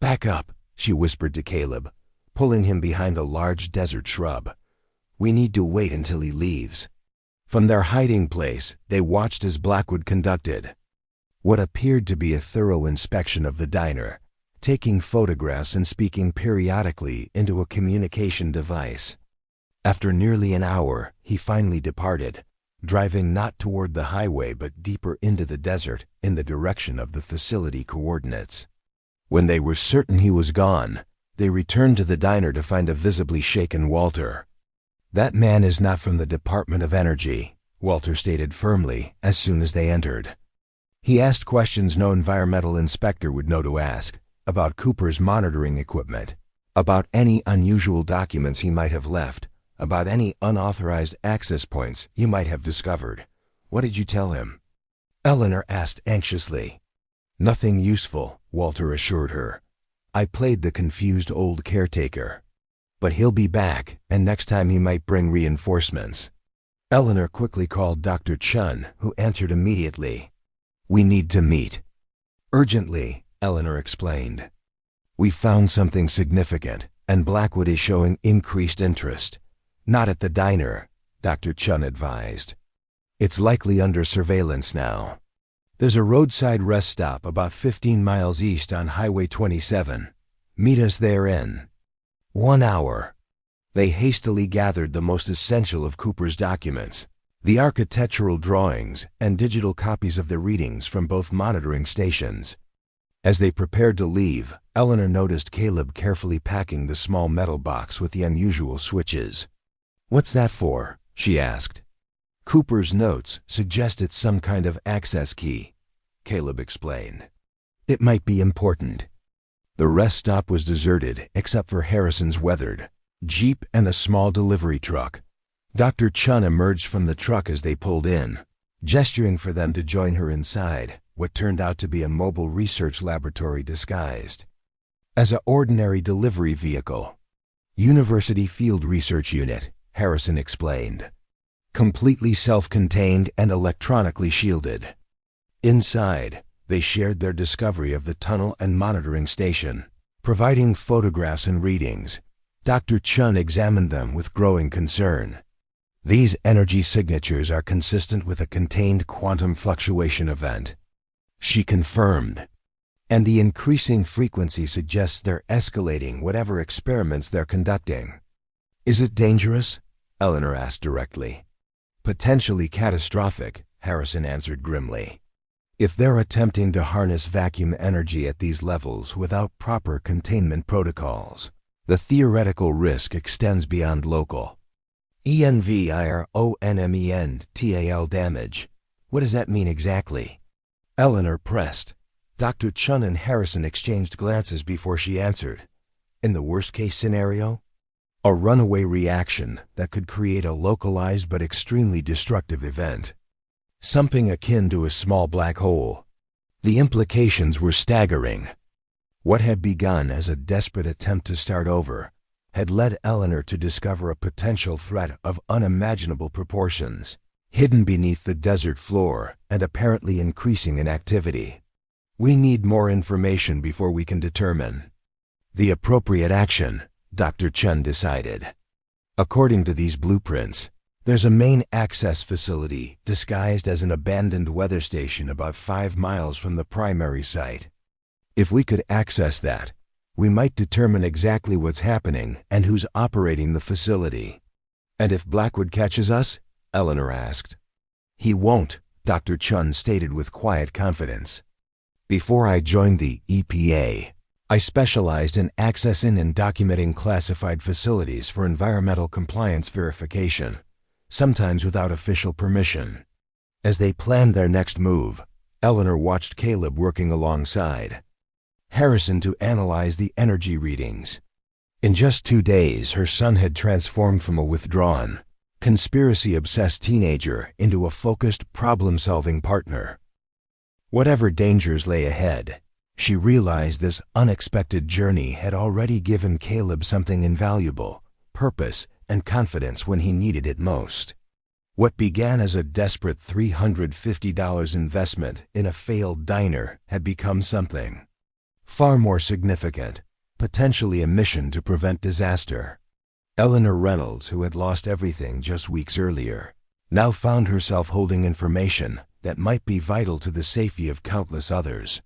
"Back up," she whispered to Caleb, pulling him behind a large desert shrub. "We need to wait until he leaves." From their hiding place, they watched as Blackwood conducted what appeared to be a thorough inspection of the diner, taking photographs and speaking periodically into a communication device. After nearly an hour, he finally departed, driving not toward the highway but deeper into the desert in the direction of the facility coordinates. When they were certain he was gone, they returned to the diner to find a visibly shaken Walter. "That man is not from the Department of Energy," Walter stated firmly as soon as they entered. He asked questions no environmental inspector would know to ask, about Cooper's monitoring equipment, about any unusual documents he might have left, about any unauthorized access points you might have discovered. "What did you tell him?" Eleanor asked anxiously. "Nothing useful," Walter assured her. "I played the confused old caretaker. But he'll be back, and next time he might bring reinforcements." Eleanor quickly called Dr. Chun, who answered immediately. "We need to meet." "Urgently," Eleanor explained. "We found something significant, and Blackwood is showing increased interest." "Not at the diner," Dr. Chun advised. "It's likely under surveillance now. There's a roadside rest stop about 15 miles east on Highway 27. Meet us there in 1 hour." They hastily gathered the most essential of Cooper's documents, the architectural drawings and digital copies of the readings from both monitoring stations. As they prepared to leave, Eleanor noticed Caleb carefully packing the small metal box with the unusual switches. "What's that for?" she asked. "Cooper's notes suggest it's some kind of access key," Caleb explained. "It might be important." The rest stop was deserted except for Harrison's weathered Jeep and a small delivery truck. Dr. Chun emerged from the truck as they pulled in, gesturing for them to join her inside what turned out to be a mobile research laboratory disguised as an ordinary delivery vehicle. "University Field Research Unit," Harrison explained. "Completely self-contained and electronically shielded." Inside, they shared their discovery of the tunnel and monitoring station, providing photographs and readings. Dr. Chun examined them with growing concern. "These energy signatures are consistent with a contained quantum fluctuation event," she confirmed. "And the increasing frequency suggests they're escalating whatever experiments they're conducting." "Is it dangerous?" Eleanor asked directly. "Potentially catastrophic," Harrison answered grimly. "If they're attempting to harness vacuum energy at these levels without proper containment protocols, the theoretical risk extends beyond local ENVIRONMENTAL damage. What does that mean exactly?" Eleanor pressed. Dr. Chun and Harrison exchanged glances before she answered. "In the worst-case scenario, a runaway reaction that could create a localized but extremely destructive event. Something akin to a small black hole." The implications were staggering. What had begun as a desperate attempt to start over had led Eleanor to discover a potential threat of unimaginable proportions, hidden beneath the desert floor and apparently increasing in activity. "We need more information before we can determine the appropriate action," Dr. Chun decided. "According to these blueprints, there's a main access facility disguised as an abandoned weather station about 5 miles from the primary site. If we could access that, we might determine exactly what's happening and who's operating the facility." "And if Blackwood catches us?" Eleanor asked. "He won't," Dr. Chun stated with quiet confidence. "Before I joined the EPA, I specialized in accessing and documenting classified facilities for environmental compliance verification, sometimes without official permission." As they planned their next move, Eleanor watched Caleb working alongside Harrison to analyze the energy readings. In just 2 days, her son had transformed from a withdrawn, conspiracy-obsessed teenager into a focused, problem-solving partner. Whatever dangers lay ahead, she realized this unexpected journey had already given Caleb something invaluable: purpose and confidence when he needed it most. What began as a desperate $350 investment in a failed diner had become something far more significant, potentially a mission to prevent disaster. Eleanor Reynolds, who had lost everything just weeks earlier, now found herself holding information that might be vital to the safety of countless others.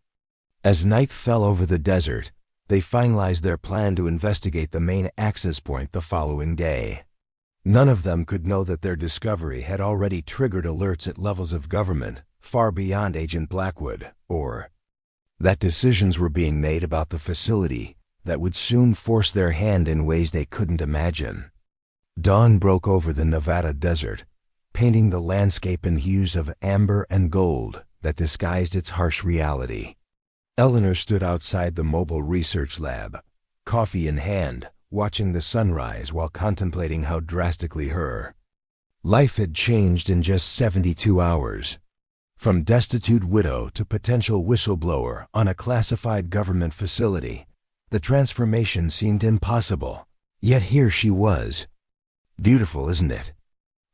As night fell over the desert, They finalized their plan to investigate the main access point the following day. None of them could know that their discovery had already triggered alerts at levels of government far beyond Agent Blackwood, or that decisions were being made about the facility that would soon force their hand in ways they couldn't imagine. Dawn broke over the Nevada desert, painting the landscape in hues of amber and gold that disguised its harsh reality. Eleanor stood outside the mobile research lab, coffee in hand, watching the sunrise while contemplating how drastically her life had changed in just 72 hours. From destitute widow to potential whistleblower on a classified government facility, the transformation seemed impossible. Yet here she was. Beautiful, isn't it?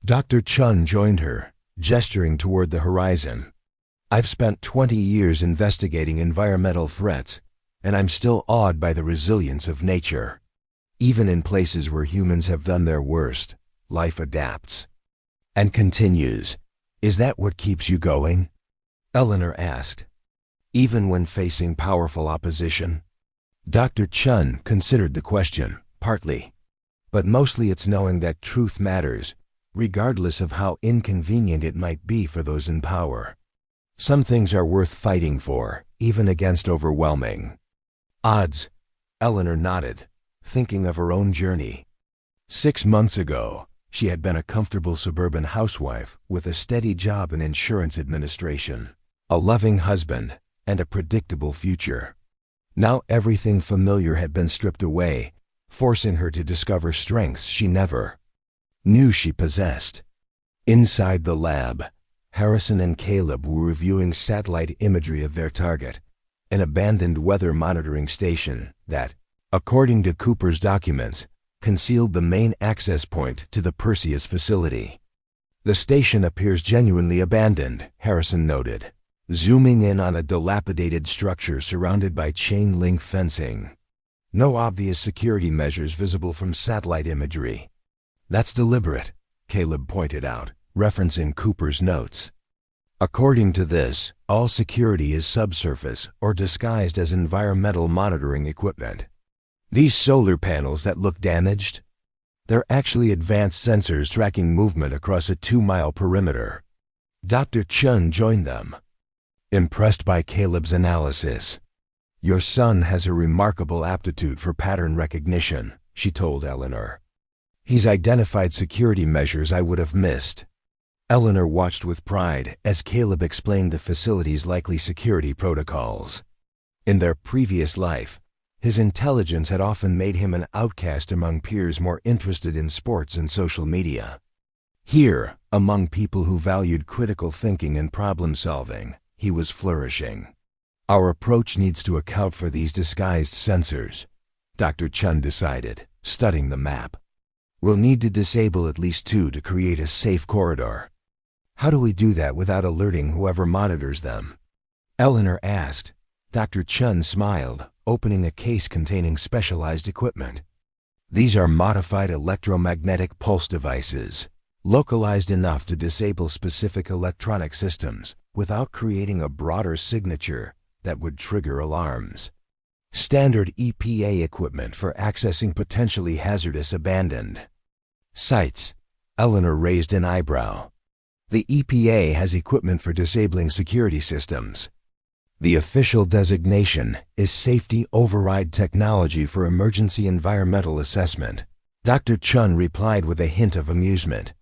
Dr. Chun joined her, gesturing toward the horizon. I've spent 20 years investigating environmental threats, and I'm still awed by the resilience of nature. Even in places where humans have done their worst, life adapts and continues. Is that what keeps you going? Eleanor asked. Even when facing powerful opposition? Dr. Chun considered the question, partly. But mostly it's knowing that truth matters, regardless of how inconvenient it might be for those in power. Some things are worth fighting for, even against overwhelming odds. Eleanor nodded, thinking of her own journey. 6 months ago, she had been a comfortable suburban housewife with a steady job in insurance administration, a loving husband, and a predictable future. Now everything familiar had been stripped away, forcing her to discover strengths she never knew she possessed. Inside the lab, Harrison and Caleb were reviewing satellite imagery of their target, an abandoned weather monitoring station that, according to Cooper's documents, concealed the main access point to the Perseus facility. The station appears genuinely abandoned, Harrison noted, zooming in on a dilapidated structure surrounded by chain-link fencing. No obvious security measures visible from satellite imagery. That's deliberate, Caleb pointed out, referencing Cooper's notes. According to this, all security is subsurface or disguised as environmental monitoring equipment. These solar panels that look damaged? They're actually advanced sensors tracking movement across a 2-mile perimeter. Dr. Chun joined them, impressed by Caleb's analysis. Your son has a remarkable aptitude for pattern recognition, she told Eleanor. He's identified security measures I would have missed. Eleanor watched with pride as Caleb explained the facility's likely security protocols. In their previous life, his intelligence had often made him an outcast among peers more interested in sports and social media. Here, among people who valued critical thinking and problem-solving, he was flourishing. Our approach needs to account for these disguised sensors, Dr. Chun decided, studying the map. We'll need to disable at least 2 to create a safe corridor. How do we do that without alerting whoever monitors them? Eleanor asked. Dr. Chun smiled, opening a case containing specialized equipment. These are modified electromagnetic pulse devices, localized enough to disable specific electronic systems without creating a broader signature that would trigger alarms. Standard EPA equipment for accessing potentially hazardous abandoned sites. Eleanor raised an eyebrow. The EPA has equipment for disabling security systems. The official designation is Safety Override Technology for Emergency Environmental Assessment. Dr. Chun replied with a hint of amusement.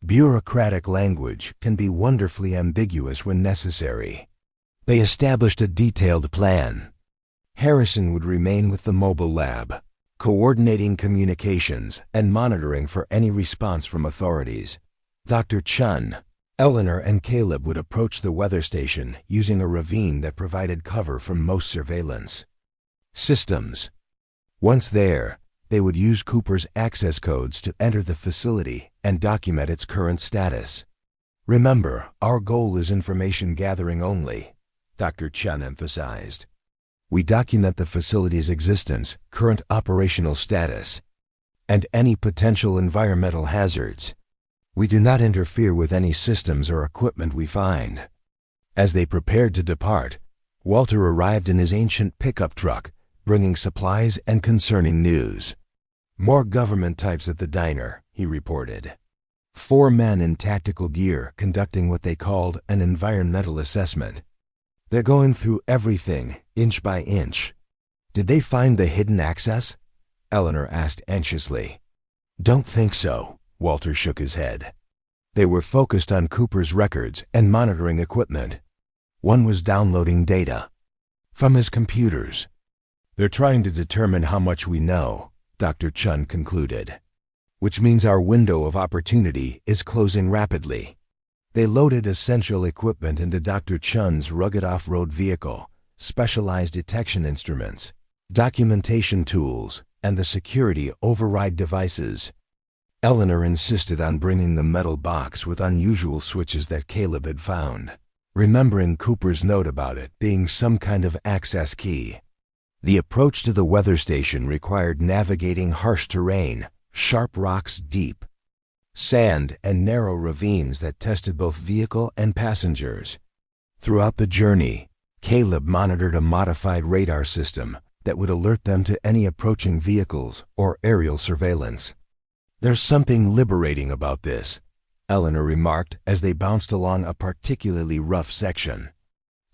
Bureaucratic language can be wonderfully ambiguous when necessary. They established a detailed plan. Harrison would remain with the mobile lab, coordinating communications and monitoring for any response from authorities. Dr. Chun, Eleanor, and Caleb would approach the weather station using a ravine that provided cover from most surveillance systems. Once there, they would use Cooper's access codes to enter the facility and document its current status. Remember, our goal is information gathering only, Dr. Chun emphasized. We document the facility's existence, current operational status, and any potential environmental hazards. We do not interfere with any systems or equipment we find. As they prepared to depart, Walter arrived in his ancient pickup truck, bringing supplies and concerning news. More government types at the diner, he reported. 4 men in tactical gear conducting what they called an environmental assessment. They're going through everything, inch by inch. Did they find the hidden access? Eleanor asked anxiously. Don't think so, Walter shook his head. They were focused on Cooper's records and monitoring equipment. One was downloading data from his computers. They're trying to determine how much we know, Dr. Chun concluded, which means our window of opportunity is closing rapidly. They loaded essential equipment into Dr. Chun's rugged off-road vehicle, specialized detection instruments, documentation tools, and the security override devices. Eleanor insisted on bringing the metal box with unusual switches that Caleb had found, remembering Cooper's note about it being some kind of access key. The approach to the weather station required navigating harsh terrain, sharp rocks deep, sand and narrow ravines that tested both vehicle and passengers. Throughout the journey, Caleb monitored a modified radar system that would alert them to any approaching vehicles or aerial surveillance. There's something liberating about this, Eleanor remarked as they bounced along a particularly rough section.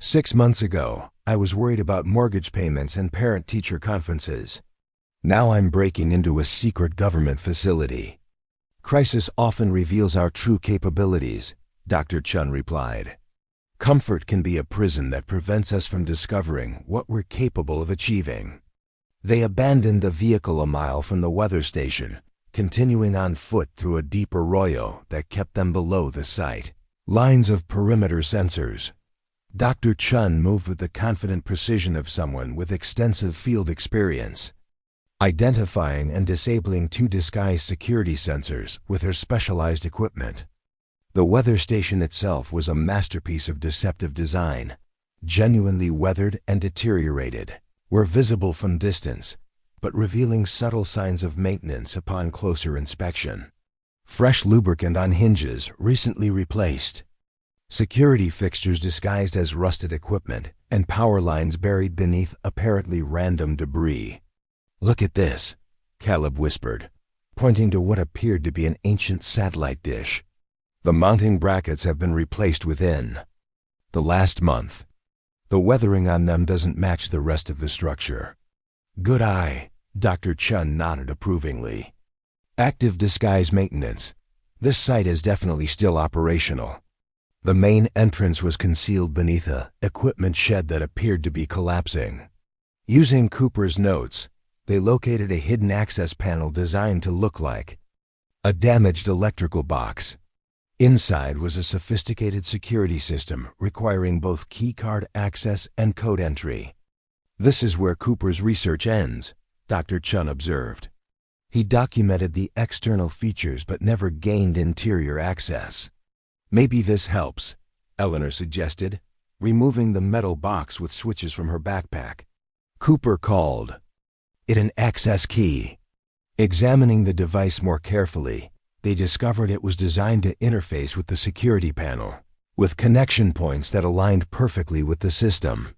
6 months ago, I was worried about mortgage payments and parent-teacher conferences. Now I'm breaking into a secret government facility. Crisis often reveals our true capabilities, Dr. Chun replied. Comfort can be a prison that prevents us from discovering what we're capable of achieving. They abandoned the vehicle a mile from the weather station, continuing on foot through a deep arroyo that kept them below the site. Lines of perimeter sensors. Dr. Chun moved with the confident precision of someone with extensive field experience, identifying and disabling 2 disguised security sensors with her specialized equipment. The weather station itself was a masterpiece of deceptive design, genuinely weathered and deteriorated, were visible from distance, but revealing subtle signs of maintenance upon closer inspection. Fresh lubricant on hinges recently replaced. Security fixtures disguised as rusted equipment and power lines buried beneath apparently random debris. Look at this, Caleb whispered, pointing to what appeared to be an ancient satellite dish. The mounting brackets have been replaced within the last month. The weathering on them doesn't match the rest of the structure. Good eye, Dr. Chun nodded approvingly. Active disguise maintenance. This site is definitely still operational. The main entrance was concealed beneath a equipment shed that appeared to be collapsing. Using Cooper's notes, they located a hidden access panel designed to look like a damaged electrical box. Inside was a sophisticated security system requiring both keycard access and code entry. This is where Cooper's research ends, Dr. Chun observed. He documented the external features but never gained interior access. Maybe this helps, Eleanor suggested, removing the metal box with switches from her backpack. Cooper called it an access key. Examining the device more carefully, they discovered it was designed to interface with the security panel, with connection points that aligned perfectly with the system.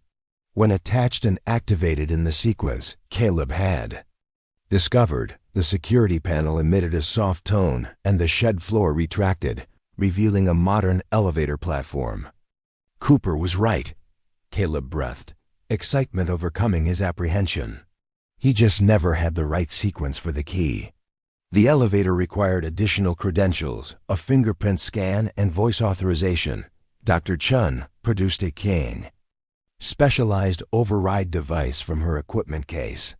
When attached and activated in the sequence Caleb had discovered, the security panel emitted a soft tone and the shed floor retracted, revealing a modern elevator platform. Cooper was right, Caleb breathed, excitement overcoming his apprehension. He just never had the right sequence for the key. The elevator required additional credentials, a fingerprint scan, and voice authorization. Dr. Chun produced a King specialized override device from her equipment case.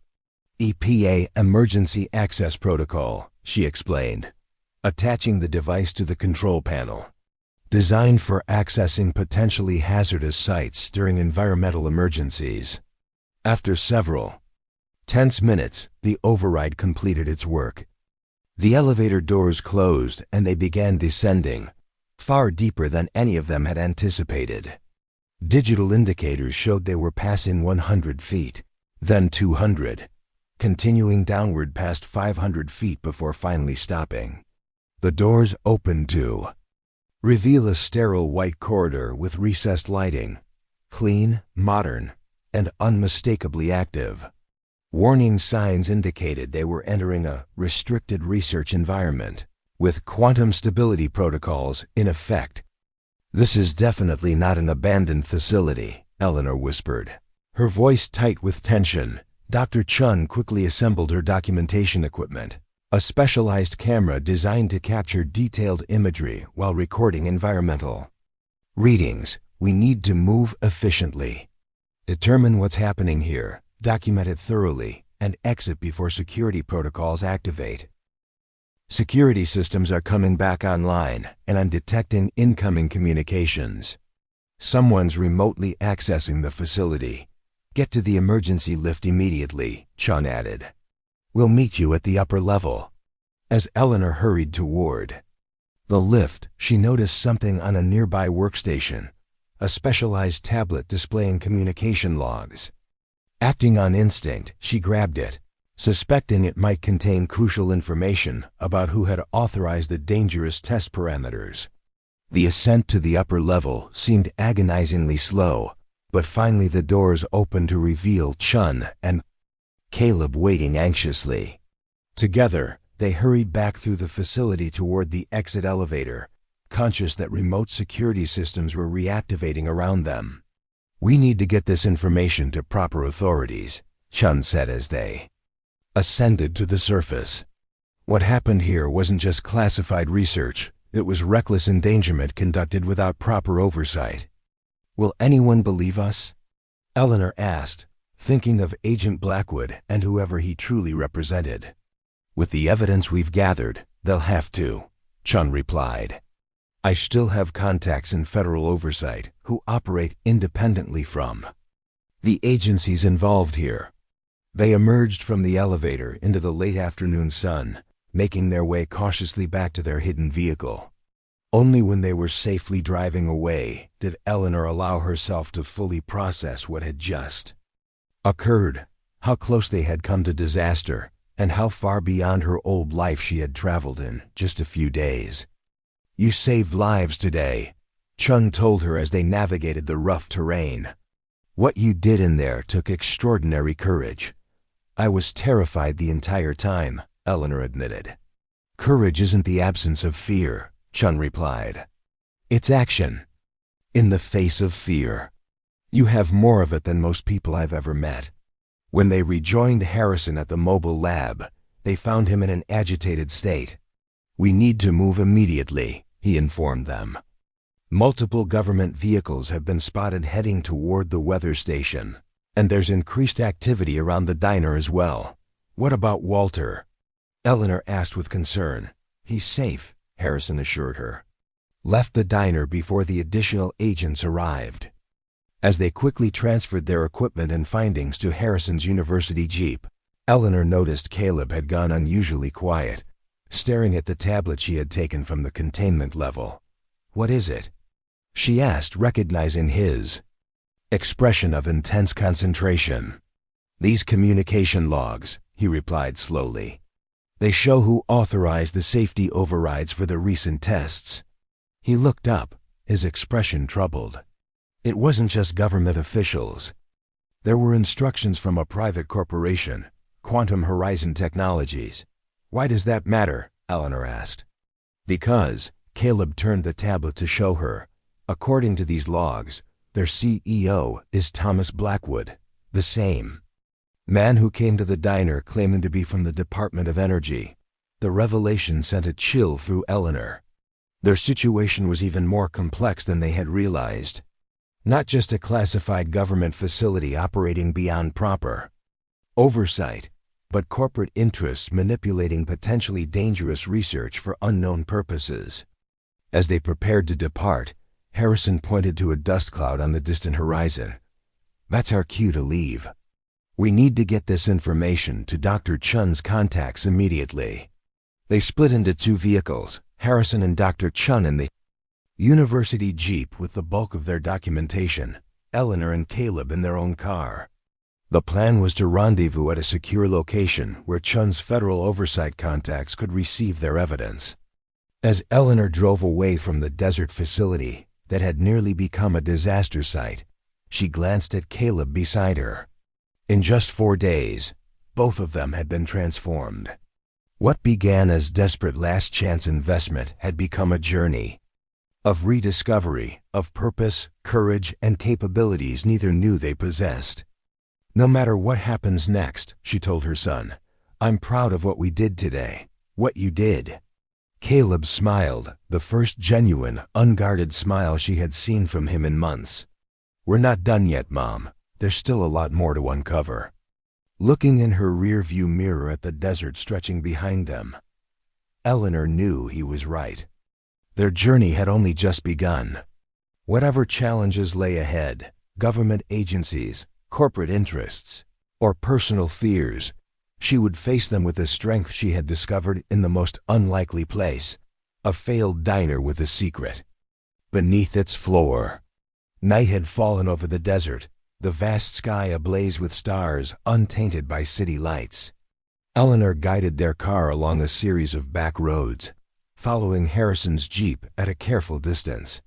EPA Emergency Access Protocol, she explained, attaching the device to the control panel. Designed for accessing potentially hazardous sites during environmental emergencies. After several tense minutes, the override completed its work. The elevator doors closed and they began descending, far deeper than any of them had anticipated. Digital indicators showed they were passing 100 feet, then 200, continuing downward past 500 feet before finally stopping. The doors opened to reveal a sterile white corridor with recessed lighting, clean, modern, and unmistakably active. Warning signs indicated they were entering a restricted research environment, with quantum stability protocols in effect. "This is definitely not an abandoned facility," Eleanor whispered, her voice tight with tension. Dr. Chun quickly assembled her documentation equipment, a specialized camera designed to capture detailed imagery while recording environmental readings. "We need to move efficiently. Determine what's happening here, document it thoroughly, and exit before security protocols activate. Security systems are coming back online, and I'm detecting incoming communications. Someone's remotely accessing the facility. Get to the emergency lift immediately," Chun added. "We'll meet you at the upper level." As Eleanor hurried toward the lift, she noticed something on a nearby workstation, a specialized tablet displaying communication logs. Acting on instinct, she grabbed it, suspecting it might contain crucial information about who had authorized the dangerous test parameters. The ascent to the upper level seemed agonizingly slow, but finally the doors opened to reveal Chun and Caleb waiting anxiously. Together, they hurried back through the facility toward the exit elevator, conscious that remote security systems were reactivating around them. "We need to get this information to proper authorities," Chun said as they ascended to the surface. What happened here wasn't just classified research, it was reckless endangerment conducted without proper oversight. "Will anyone believe us?" Eleanor asked, thinking of Agent Blackwood and whoever he truly represented. "With the evidence we've gathered, they'll have to," Chun replied. "I still have contacts in federal oversight who operate independently from the agencies involved here." They emerged from the elevator into the late afternoon sun, making their way cautiously back to their hidden vehicle. Only when they were safely driving away did Eleanor allow herself to fully process what had just occurred, how close they had come to disaster, and how far beyond her old life she had traveled in just a few days. "You saved lives today," Chun told her as they navigated the rough terrain. "What you did in there took extraordinary courage." "I was terrified the entire time," Eleanor admitted. "Courage isn't the absence of fear," Chun replied. "It's action. In the face of fear. You have more of it than most people I've ever met." When they rejoined Harrison at the mobile lab, they found him in an agitated state. "We need to move immediately," he informed them. "Multiple government vehicles have been spotted heading toward the weather station, and there's increased activity around the diner as well." "What about Walter?" Eleanor asked with concern. "He's safe," Harrison assured her. "Left the diner before the additional agents arrived." As they quickly transferred their equipment and findings to Harrison's university jeep, Eleanor noticed Caleb had gone unusually quiet, staring at the tablet she had taken from the containment level. "What is it?" she asked, recognizing his expression of intense concentration. "These communication logs," he replied slowly. "They show who authorized the safety overrides for the recent tests." He looked up, his expression troubled. It wasn't just government officials. There were instructions from a private corporation, Quantum Horizon Technologies. "Why does that matter?" Eleanor asked. "Because," Caleb turned the tablet to show her, "according to these logs, their CEO is Thomas Blackwood, the same man who came to the diner claiming to be from the Department of Energy." The revelation sent a chill through Eleanor. Their situation was even more complex than they had realized. Not just a classified government facility operating beyond proper oversight, but corporate interests manipulating potentially dangerous research for unknown purposes. As they prepared to depart, Harrison pointed to a dust cloud on the distant horizon. "That's our cue to leave. We need to get this information to Dr. Chun's contacts immediately." They split into two vehicles, Harrison and Dr. Chun in the university jeep with the bulk of their documentation, Eleanor and Caleb in their own car. The plan was to rendezvous at a secure location where Chun's federal oversight contacts could receive their evidence. As Eleanor drove away from the desert facility that had nearly become a disaster site, she glanced at Caleb beside her. "In just 4 days, Both of them had been transformed. What began as desperate last-chance investment had become a journey of rediscovery, of purpose, courage, and capabilities neither knew they possessed. "No matter what happens next," she told her son, "I'm proud of what we did today, what you did." Caleb smiled, the first genuine, unguarded smile she had seen from him in months. "We're not done yet, Mom. There's still a lot more to uncover." Looking in her rear-view mirror at the desert stretching behind them, Eleanor knew he was right. Their journey had only just begun. Whatever challenges lay ahead, government agencies, corporate interests, or personal fears, she would face them with the strength she had discovered in the most unlikely place, a failed diner with a secret. Beneath its floor, night had fallen over the desert, the vast sky ablaze with stars untainted by city lights. Eleanor guided their car along a series of back roads, following Harrison's Jeep at a careful distance.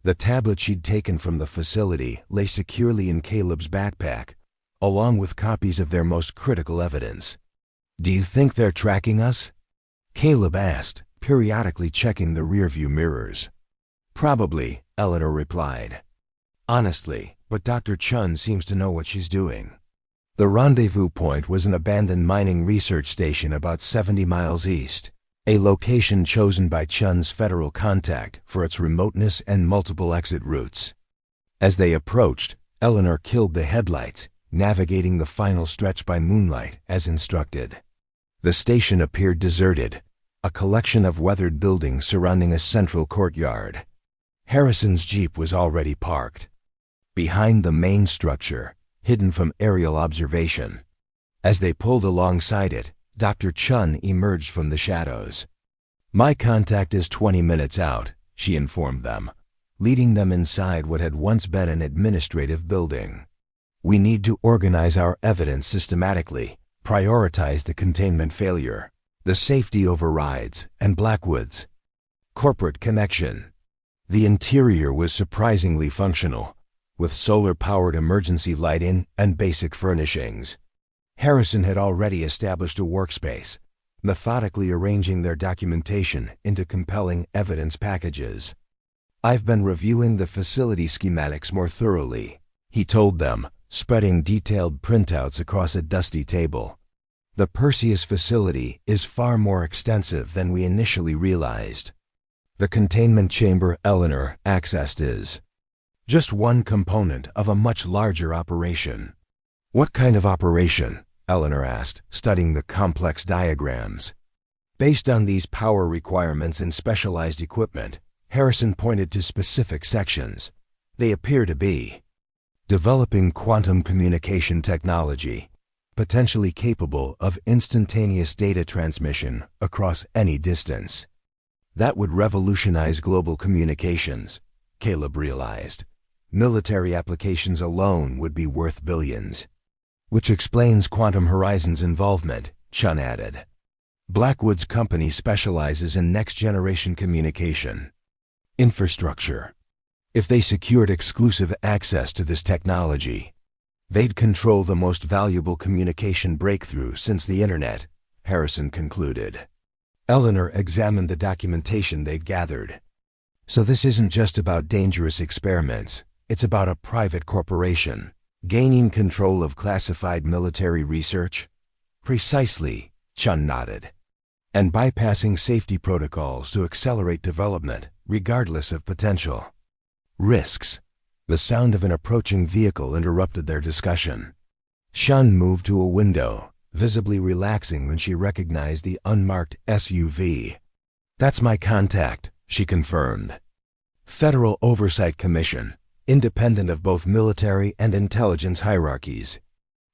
The tablet she'd taken from the facility lay securely in Caleb's backpack, along with copies of their most critical evidence. "Do you think they're tracking us?" Caleb asked, periodically checking the rearview mirrors. "Probably," Eleanor replied. "Honestly, but Dr. Chun seems to know what she's doing." The rendezvous point was an abandoned mining research station about 70 miles east, a location chosen by Chun's federal contact for its remoteness and multiple exit routes. As they approached, Eleanor killed the headlights, navigating the final stretch by moonlight as instructed. The station appeared deserted, a collection of weathered buildings surrounding a central courtyard. Harrison's Jeep was already parked behind the main structure, hidden from aerial observation. As they pulled alongside it, Dr. Chun emerged from the shadows. "My contact is 20 minutes out," she informed them, leading them inside what had once been an administrative building. "We need to organize our evidence systematically, prioritize the containment failure, the safety overrides, and Blackwood's corporate connection." The interior was surprisingly functional, with solar-powered emergency lighting and basic furnishings. Harrison had already established a workspace, methodically arranging their documentation into compelling evidence packages. "I've been reviewing the facility schematics more thoroughly," he told them, spreading detailed printouts across a dusty table. "The Perseus facility is far more extensive than we initially realized. The containment chamber Eleanor accessed is just one component of a much larger operation." "What kind of operation?" Eleanor asked, studying the complex diagrams. Based on these power requirements and specialized equipment, Harrison pointed to specific sections. They appear to be developing quantum communication technology, potentially capable of instantaneous data transmission across any distance. That would revolutionize global communications, Caleb realized. Military applications alone would be worth billions. "Which explains Quantum Horizon's involvement," Chun added. "Blackwood's company specializes in next-generation communication infrastructure. If they secured exclusive access to this technology, they'd control the most valuable communication breakthrough since the Internet," Harrison concluded. Eleanor examined the documentation they'd gathered. "So this isn't just about dangerous experiments. It's about a private corporation gaining control of classified military research?" "Precisely," Chun nodded. "And bypassing safety protocols to accelerate development, regardless of potential risks." The sound of an approaching vehicle interrupted their discussion. Chun moved to a window, visibly relaxing when she recognized the unmarked SUV. "That's my contact," she confirmed. "Federal Oversight Commission, independent of both military and intelligence hierarchies."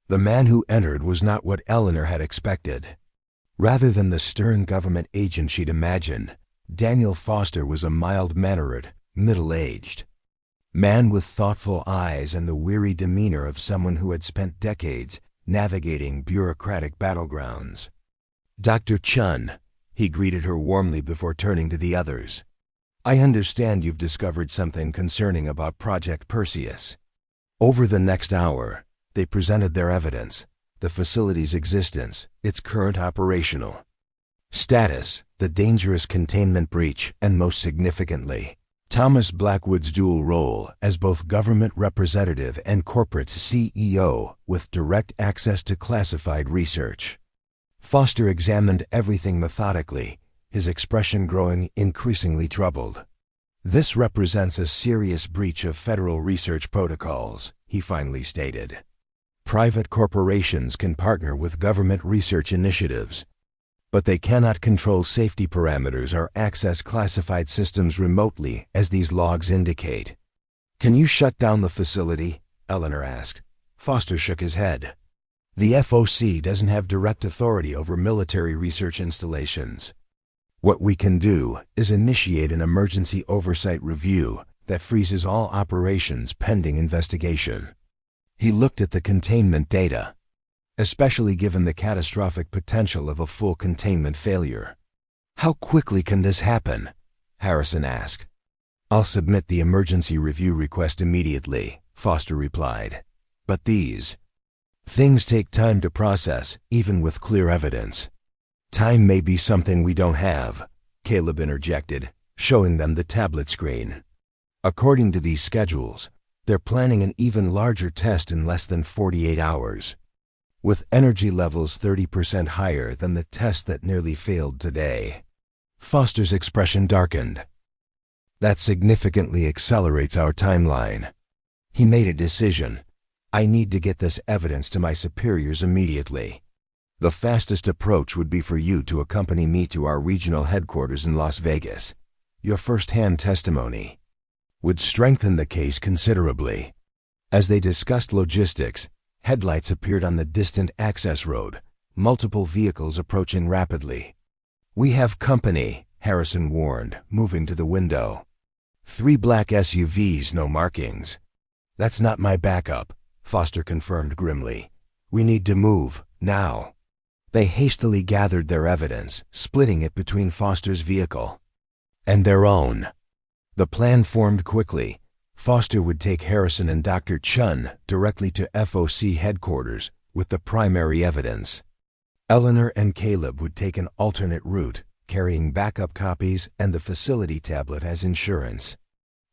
The man who entered was not what Eleanor had expected. Rather than the stern government agent she'd imagined, Daniel Foster was a mild-mannered, middle-aged man with thoughtful eyes and the weary demeanor of someone who had spent decades navigating bureaucratic battlegrounds. "Dr. Chun," he greeted her warmly before turning to the others. "I understand you've discovered something concerning about Project Perseus." Over the next hour, they presented their evidence, the facility's existence, its current operational status, the dangerous containment breach, and most significantly, Thomas Blackwood's dual role as both government representative and corporate CEO with direct access to classified research. Foster examined everything methodically, his expression growing increasingly troubled. "This represents a serious breach of federal research protocols," he finally stated. "Private corporations can partner with government research initiatives, but they cannot control safety parameters or access classified systems remotely, as these logs indicate." "Can you shut down the facility?" Eleanor asked. Foster shook his head. "The FOC doesn't have direct authority over military research installations. What we can do is initiate an emergency oversight review that freezes all operations pending investigation." He looked at the containment data, especially given the catastrophic potential of a full containment failure. "How quickly can this happen?" Harrison asked. "I'll submit the emergency review request immediately," Foster replied. "But these things take time to process, even with clear evidence." "Time may be something we don't have," Caleb interjected, showing them the tablet screen. "According to these schedules, they're planning an even larger test in less than 48 hours. With energy levels 30% higher than the test that nearly failed today." Foster's expression darkened. "That significantly accelerates our timeline." He made a decision. "I need to get this evidence to my superiors immediately. The fastest approach would be for you to accompany me to our regional headquarters in Las Vegas. Your first-hand testimony would strengthen the case considerably." As they discussed logistics, headlights appeared on the distant access road, multiple vehicles approaching rapidly. "We have company," Harrison warned, moving to the window. "3 black SUVs, no markings." "That's not my backup," Foster confirmed grimly. "We need to move, now." They hastily gathered their evidence, splitting it between Foster's vehicle and their own. The plan formed quickly. Foster would take Harrison and Dr. Chun directly to FOC headquarters with the primary evidence. Eleanor and Caleb would take an alternate route, carrying backup copies and the facility tablet as insurance.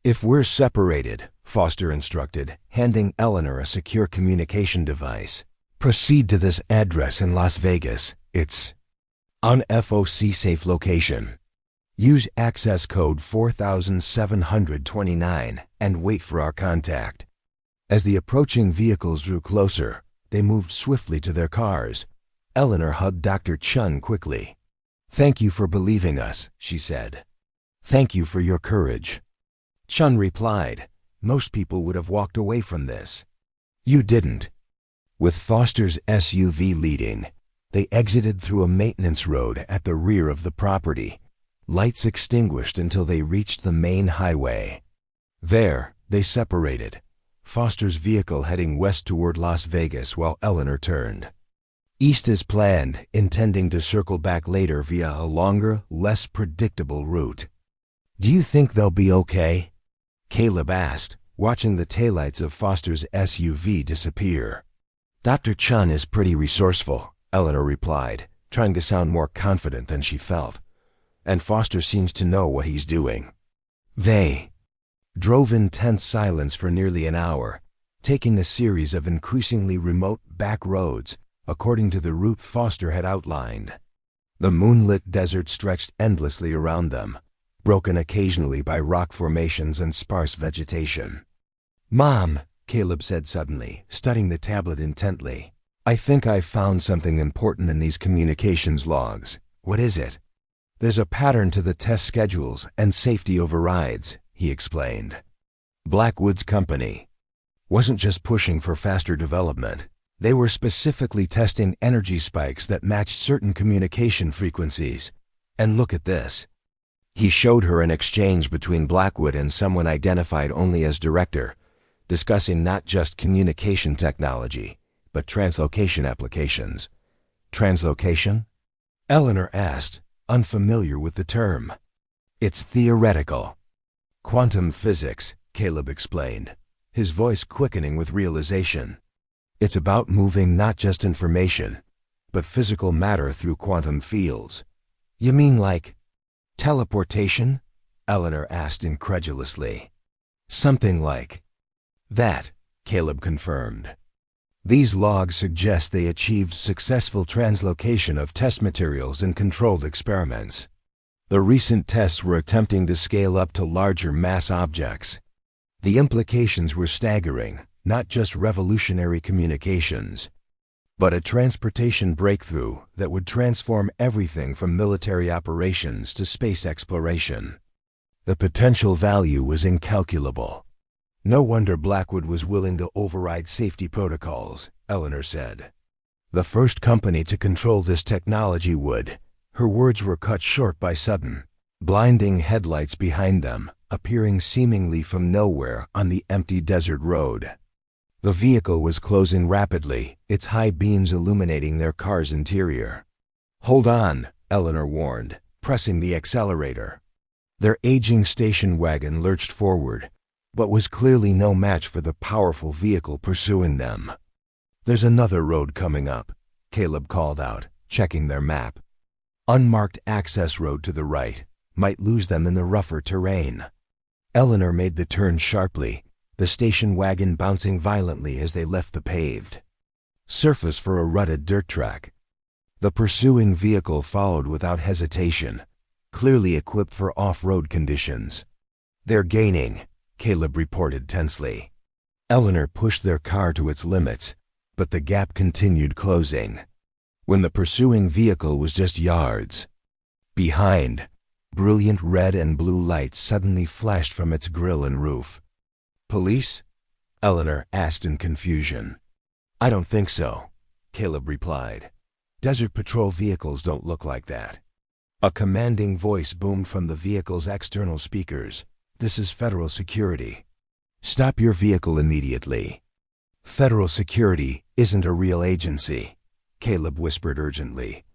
"If we're separated," Foster instructed, handing Eleanor a secure communication device, "proceed to this address in Las Vegas. It's on FOC-safe location. Use access code 4729 and wait for our contact." As the approaching vehicles drew closer, they moved swiftly to their cars. Eleanor hugged Dr. Chun quickly. "Thank you for believing us," she said. "Thank you for your courage." Chun replied, "Most people would have walked away from this. You didn't." With Foster's SUV leading, they exited through a maintenance road at the rear of the property. Lights extinguished until they reached the main highway. There, they separated, Foster's vehicle heading west toward Las Vegas while Eleanor turned east as planned, intending to circle back later via a longer, less predictable route. "Do you think they'll be okay?" Caleb asked, watching the taillights of Foster's SUV disappear. "Dr. Chun is pretty resourceful," Eleanor replied, trying to sound more confident than she felt. "And Foster seems to know what he's doing." They drove in tense silence for nearly an hour, taking a series of increasingly remote back roads according to the route Foster had outlined. The moonlit desert stretched endlessly around them, broken occasionally by rock formations and sparse vegetation. "Mom," Caleb said suddenly, studying the tablet intently, "I think I've found something important in these communications logs." "What is it?" "There's a pattern to the test schedules and safety overrides," he explained. Blackwood's company wasn't just pushing for faster development. They were specifically testing energy spikes that matched certain communication frequencies. And look at this. He showed her an exchange between Blackwood and someone identified only as director, discussing not just communication technology, but translocation applications. "Translocation?" Eleanor asked, unfamiliar with the term. "It's theoretical. Quantum physics," Caleb explained, his voice quickening with realization. It's about moving not just information, but physical matter through quantum fields. You mean like teleportation? Eleanor asked incredulously. Something like that, Caleb confirmed. These logs suggest they achieved successful translocation of test materials in controlled experiments. The recent tests were attempting to scale up to larger mass objects. The implications were staggering, not just revolutionary communications, but a transportation breakthrough that would transform everything from military operations to space exploration. The potential value was incalculable. No wonder Blackwood was willing to override safety protocols, Eleanor said. The first company to control this technology would. Her words were cut short by sudden, blinding headlights behind them, appearing seemingly from nowhere on the empty desert road. The vehicle was closing rapidly, its high beams illuminating their car's interior. "Hold on," Eleanor warned, pressing the accelerator. Their aging station wagon lurched forward, but was clearly no match for the powerful vehicle pursuing them. "There's another road coming up," Caleb called out, checking their map. "Unmarked access road to the right. Might lose them in the rougher terrain." Eleanor made the turn sharply, the station wagon bouncing violently as they left the paved surface for a rutted dirt track. The pursuing vehicle followed without hesitation, clearly equipped for off-road conditions. "They're gaining," Caleb reported tensely. Eleanor pushed their car to its limits, but the gap continued closing. When the pursuing vehicle was just yards behind, brilliant red and blue lights suddenly flashed from its grille and roof. "Police?" Eleanor asked in confusion. "I don't think so," Caleb replied. "Desert Patrol vehicles don't look like that." A commanding voice boomed from the vehicle's external speakers. "This is federal security. Stop your vehicle immediately." "Federal security isn't a real agency," Caleb whispered urgently.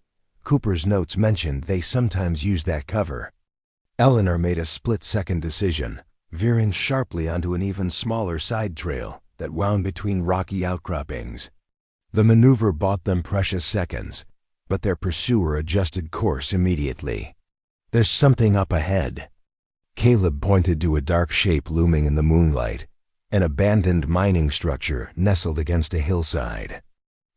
"Cooper's notes mentioned they sometimes use that cover." Eleanor made a split-second decision, veering sharply onto an even smaller side trail that wound between rocky outcroppings. The maneuver bought them precious seconds, but their pursuer adjusted course immediately. "There's something up ahead." Caleb pointed to a dark shape looming in the moonlight, an abandoned mining structure nestled against a hillside.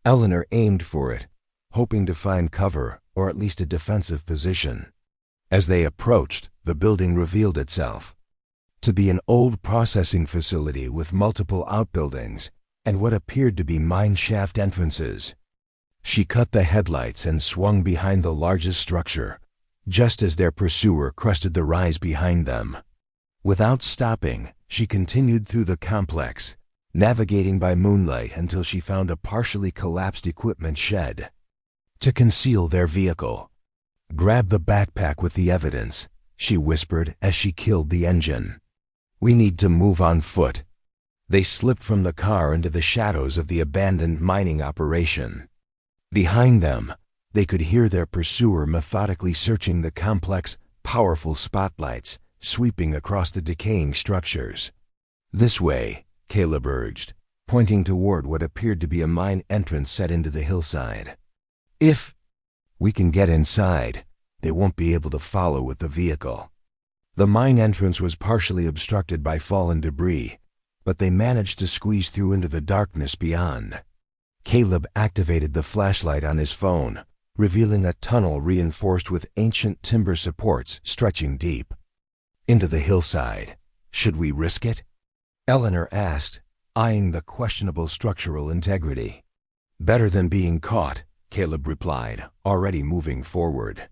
Eleanor aimed for it, hoping to find cover or at least a defensive position. As they approached, the building revealed itself to be an old processing facility with multiple outbuildings and what appeared to be mine shaft entrances. She cut the headlights and swung behind the largest structure, just as their pursuer crested the rise behind them. Without stopping, she continued through the complex, navigating by moonlight until she found a partially collapsed equipment shed to conceal their vehicle. "Grab the backpack with the evidence," she whispered as she killed the engine. "We need to move on foot." They slipped from the car into the shadows of the abandoned mining operation. Behind them, they could hear their pursuer methodically searching the complex, powerful spotlights sweeping across the decaying structures. "This way," Caleb urged, pointing toward what appeared to be a mine entrance set into the hillside. "If we can get inside, they won't be able to follow with the vehicle." The mine entrance was partially obstructed by fallen debris, but they managed to squeeze through into the darkness beyond. Caleb activated the flashlight on his phone, revealing a tunnel reinforced with ancient timber supports stretching deep into the hillside. "Should we risk it?" Eleanor asked, eyeing the questionable structural integrity. "Better than being caught," Caleb replied, already moving forward.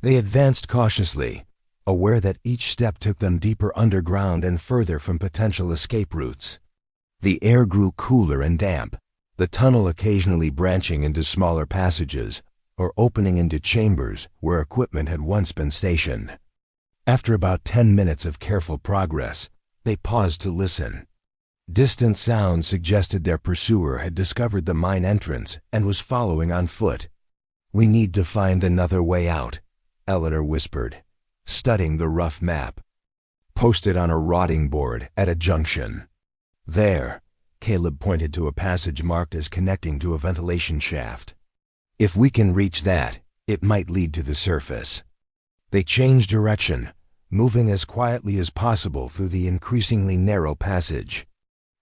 They advanced cautiously, aware that each step took them deeper underground and further from potential escape routes. The air grew cooler and damp, the tunnel occasionally branching into smaller passages or opening into chambers where equipment had once been stationed. After about 10 minutes of careful progress, they paused to listen. Distant sounds suggested their pursuer had discovered the mine entrance and was following on foot. "We need to find another way out," Eleanor whispered, studying the rough map posted on a rotting board at a junction. There, Caleb pointed to a passage marked as connecting to a ventilation shaft. If we can reach that, it might lead to the surface. They changed direction, moving as quietly as possible through the increasingly narrow passage.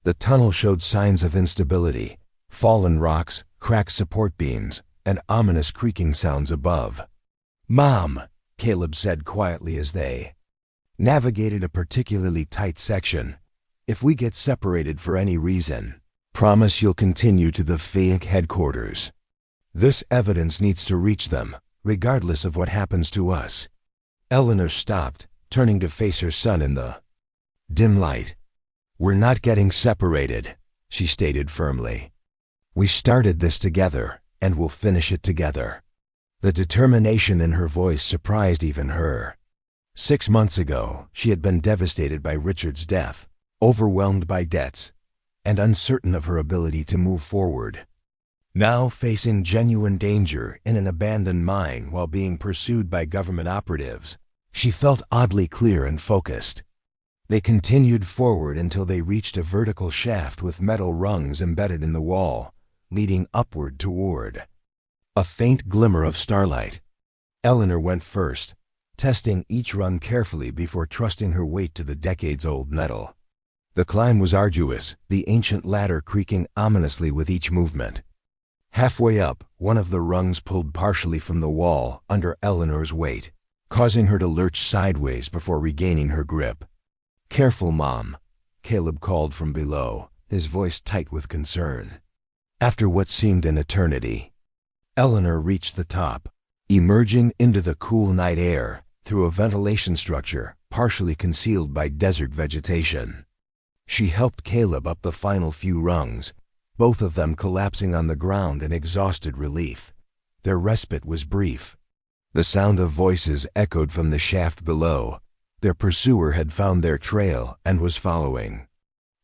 The tunnel showed signs of instability, fallen rocks, cracked support beams, and ominous creaking sounds above. "Mom," Caleb said quietly as they navigated a particularly tight section, "if we get separated for any reason, promise you'll continue to the FAIC headquarters. This evidence needs to reach them, regardless of what happens to us." Eleanor stopped, turning to face her son in the dim light. "We're not getting separated," she stated firmly. "We started this together, and we'll finish it together." The determination in her voice surprised even her. 6 months ago, she had been devastated by Richard's death, overwhelmed by debts, and uncertain of her ability to move forward. Now, facing genuine danger in an abandoned mine while being pursued by government operatives, she felt oddly clear and focused. They continued forward until they reached a vertical shaft with metal rungs embedded in the wall, leading upward toward a faint glimmer of starlight. Eleanor went first, testing each rung carefully before trusting her weight to the decades-old metal. The climb was arduous, the ancient ladder creaking ominously with each movement. Halfway up, one of the rungs pulled partially from the wall under Eleanor's weight, causing her to lurch sideways before regaining her grip. "Careful, Mom," Caleb called from below, his voice tight with concern. After what seemed an eternity, Eleanor reached the top, emerging into the cool night air through a ventilation structure partially concealed by desert vegetation. She helped Caleb up the final few rungs, both of them collapsing on the ground in exhausted relief. Their respite was brief. The sound of voices echoed from the shaft below. Their pursuer had found their trail and was following.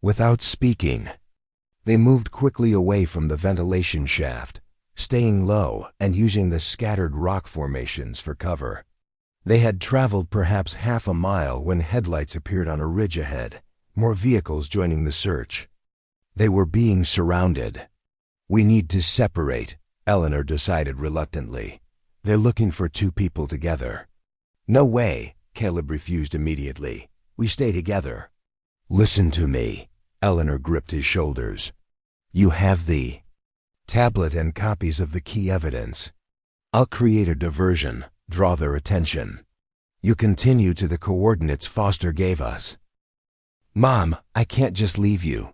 Without speaking, they moved quickly away from the ventilation shaft, staying low and using the scattered rock formations for cover. They had traveled perhaps half a mile when headlights appeared on a ridge ahead, more vehicles joining the search. They were being surrounded. "We need to separate," Eleanor decided reluctantly. "They're looking for 2 people together." "No way," Caleb refused immediately. "We stay together." "Listen to me." Eleanor gripped his shoulders. "You have the tablet and copies of the key evidence. I'll create a diversion, draw their attention. You continue to the coordinates Foster gave us." "Mom, I can't just leave you."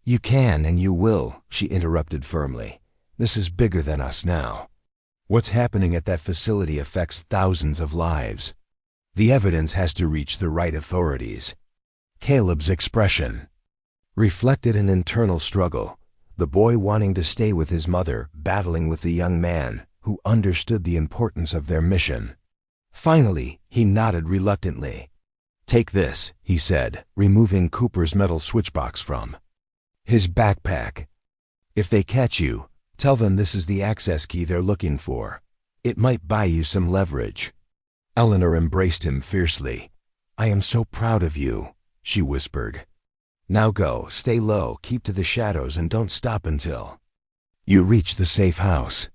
"You can and you will," she interrupted firmly. "This is bigger than us now. What's happening at that facility affects thousands of lives. The evidence has to reach the right authorities." Caleb's expression reflected an internal struggle, the boy wanting to stay with his mother, battling with the young man who understood the importance of their mission. Finally, he nodded reluctantly. "Take this," he said, removing Cooper's metal switchbox from his backpack. "If they catch you, tell them this is the access key they're looking for. It might buy you some leverage." Eleanor embraced him fiercely. "I am so proud of you," she whispered. "Now go, stay low, keep to the shadows, and don't stop until you reach the safe house."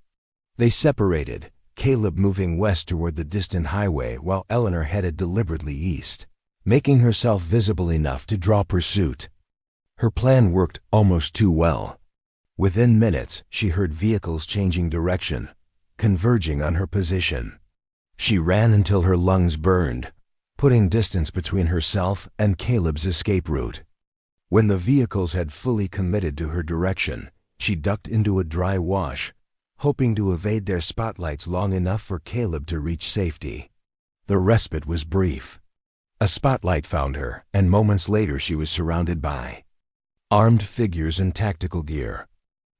They separated, Caleb moving west toward the distant highway while Eleanor headed deliberately east, making herself visible enough to draw pursuit. Her plan worked almost too well. Within minutes, she heard vehicles changing direction, converging on her position. She ran until her lungs burned, putting distance between herself and Caleb's escape route. When the vehicles had fully committed to her direction, she ducked into a dry wash, hoping to evade their spotlights long enough for Caleb to reach safety. The respite was brief. A spotlight found her, and moments later she was surrounded by armed figures in tactical gear.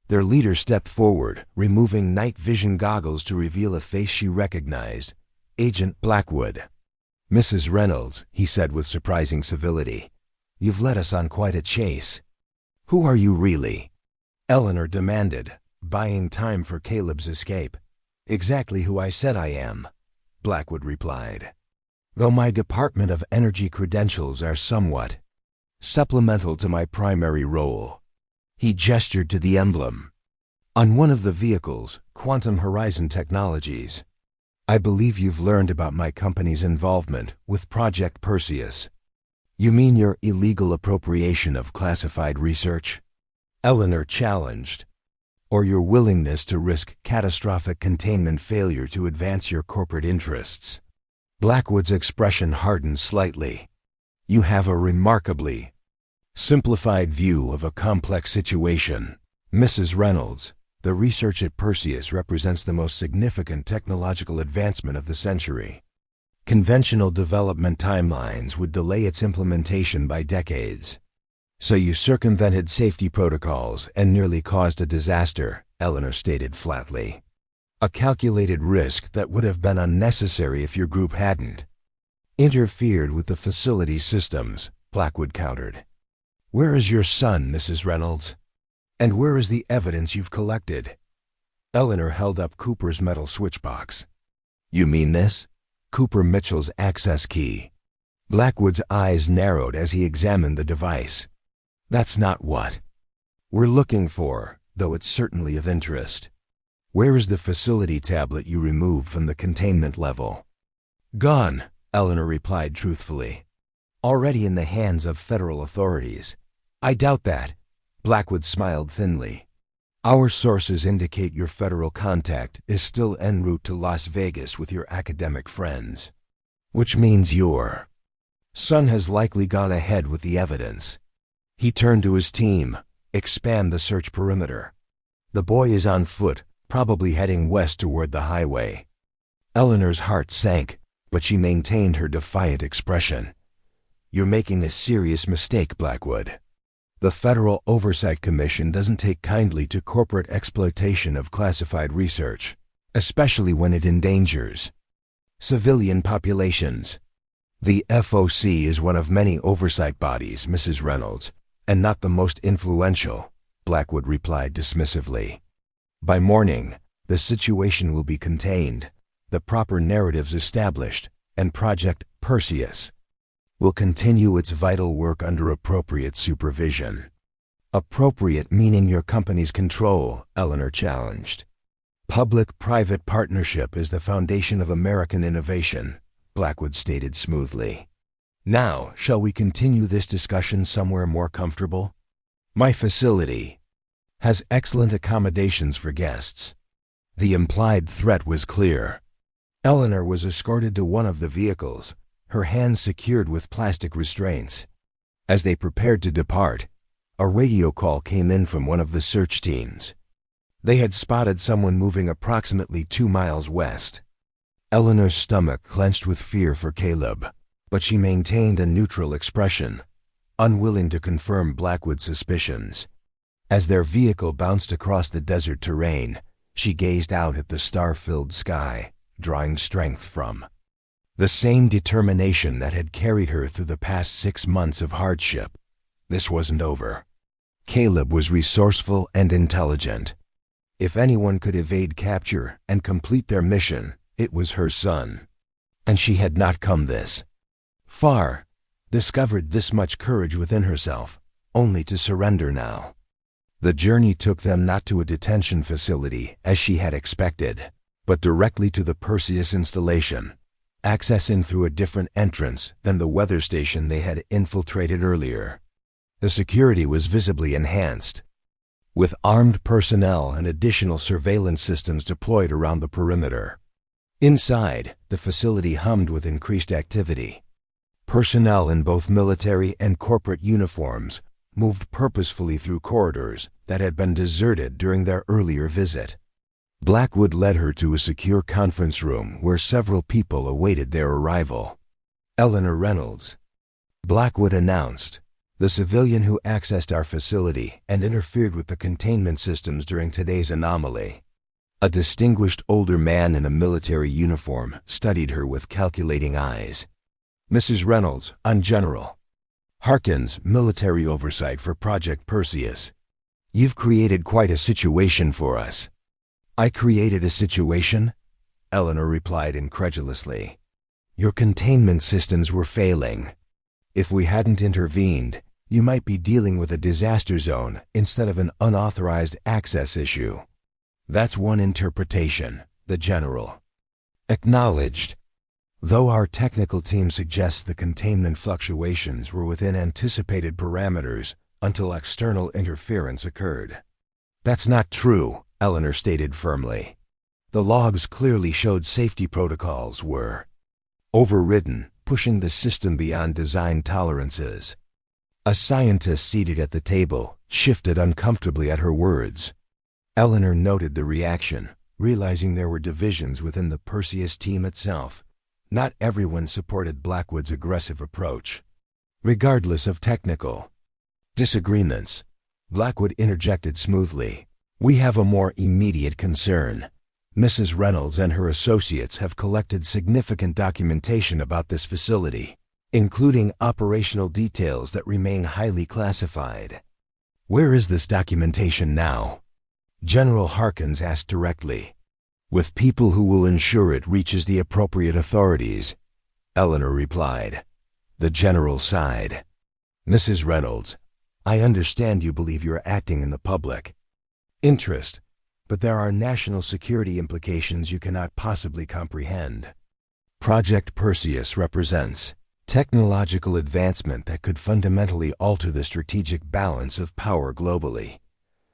Their leader stepped forward, removing night vision goggles to reveal a face she recognized, Agent Blackwood. "Mrs. Reynolds," he said with surprising civility, "you've led us on quite a chase." "Who are you really?" Eleanor demanded, buying time for Caleb's escape. "Exactly who I said I am," Blackwood replied. "Though my Department of Energy credentials are somewhat supplemental to my primary role." He gestured to the emblem. On one of the vehicles, Quantum Horizon Technologies. I believe you've learned about my company's involvement with Project Perseus. You mean your illegal appropriation of classified research? Eleanor challenged. Or your willingness to risk catastrophic containment failure to advance your corporate interests? Blackwood's expression hardened slightly. You have a remarkably simplified view of a complex situation, Mrs. Reynolds. The research at Perseus represents the most significant technological advancement of the century. Conventional development timelines would delay its implementation by decades. So you circumvented safety protocols and nearly caused a disaster, Eleanor stated flatly. A calculated risk that would have been unnecessary if your group hadn't interfered with the facility systems, Blackwood countered. Where is your son, Mrs. Reynolds? And where is the evidence you've collected? Eleanor held up Cooper's metal switchbox. You mean this? Cooper Mitchell's access key. Blackwood's eyes narrowed as he examined the device. That's not what we're looking for, though it's certainly of interest. Where is the facility tablet you removed from the containment level? Gone, Eleanor replied truthfully. Already in the hands of federal authorities. I doubt that. Blackwood smiled thinly. Our sources indicate your federal contact is still en route to Las Vegas with your academic friends. Which means your son has likely gone ahead with the evidence. He turned to his team. Expand the search perimeter. The boy is on foot, probably heading west toward the highway. Eleanor's heart sank, but she maintained her defiant expression. You're making a serious mistake, Blackwood. The Federal Oversight Commission doesn't take kindly to corporate exploitation of classified research, especially when it endangers civilian populations. The FOC is one of many oversight bodies, Mrs. Reynolds, and not the most influential, Blackwood replied dismissively. By morning, the situation will be contained, the proper narratives established, and Project Perseus will continue its vital work under appropriate supervision. Appropriate meaning your company's control, Eleanor challenged. Public-private partnership is the foundation of American innovation, Blackwood stated smoothly. Now, shall we continue this discussion somewhere more comfortable? My facility has excellent accommodations for guests. The implied threat was clear. Eleanor was escorted to one of the vehicles, her hands secured with plastic restraints. As they prepared to depart, a radio call came in from one of the search teams. They had spotted someone moving approximately 2 miles west. Eleanor's stomach clenched with fear for Caleb, but she maintained a neutral expression, unwilling to confirm Blackwood's suspicions. As their vehicle bounced across the desert terrain, she gazed out at the star-filled sky, drawing strength from the same determination that had carried her through the past 6 months of hardship. This wasn't over. Caleb was resourceful and intelligent. If anyone could evade capture and complete their mission, it was her son. And she had not come this far, discovered this much courage within herself, only to surrender now. The journey took them not to a detention facility, as she had expected, but directly to the Perseus installation, accessing through a different entrance than the weather station they had infiltrated earlier. The security was visibly enhanced, with armed personnel and additional surveillance systems deployed around the perimeter. Inside, the facility hummed with increased activity. Personnel in both military and corporate uniforms moved purposefully through corridors that had been deserted during their earlier visit. Blackwood led her to a secure conference room where several people awaited their arrival. Eleanor Reynolds, Blackwood announced, the civilian who accessed our facility and interfered with the containment systems during today's anomaly. A distinguished older man in a military uniform studied her with calculating eyes. Mrs. Reynolds, on General Harkin's military oversight for Project Perseus. You've created quite a situation for us. I created a situation? Eleanor replied incredulously. Your containment systems were failing. If we hadn't intervened, You might be dealing with a disaster zone instead of an unauthorized access issue. That's one interpretation, the general acknowledged. Though our technical team suggests the containment fluctuations were within anticipated parameters until external interference occurred. That's not true, Eleanor stated firmly. The logs clearly showed safety protocols were overridden, pushing the system beyond design tolerances. A scientist seated at the table shifted uncomfortably at her words. Eleanor noted the reaction, realizing there were divisions within the Perseus team itself. Not everyone supported Blackwood's aggressive approach. Regardless of technical disagreements, Blackwood interjected smoothly. We have a more immediate concern. Mrs. Reynolds and her associates have collected significant documentation about this facility, including operational details that remain highly classified. Where is this documentation now? General Harkins asked directly. With people who will ensure it reaches the appropriate authorities, Eleanor replied. The general sighed. Mrs. Reynolds, I understand you believe you're acting in the public interest, but there are national security implications you cannot possibly comprehend. Project Perseus represents technological advancement that could fundamentally alter the strategic balance of power globally.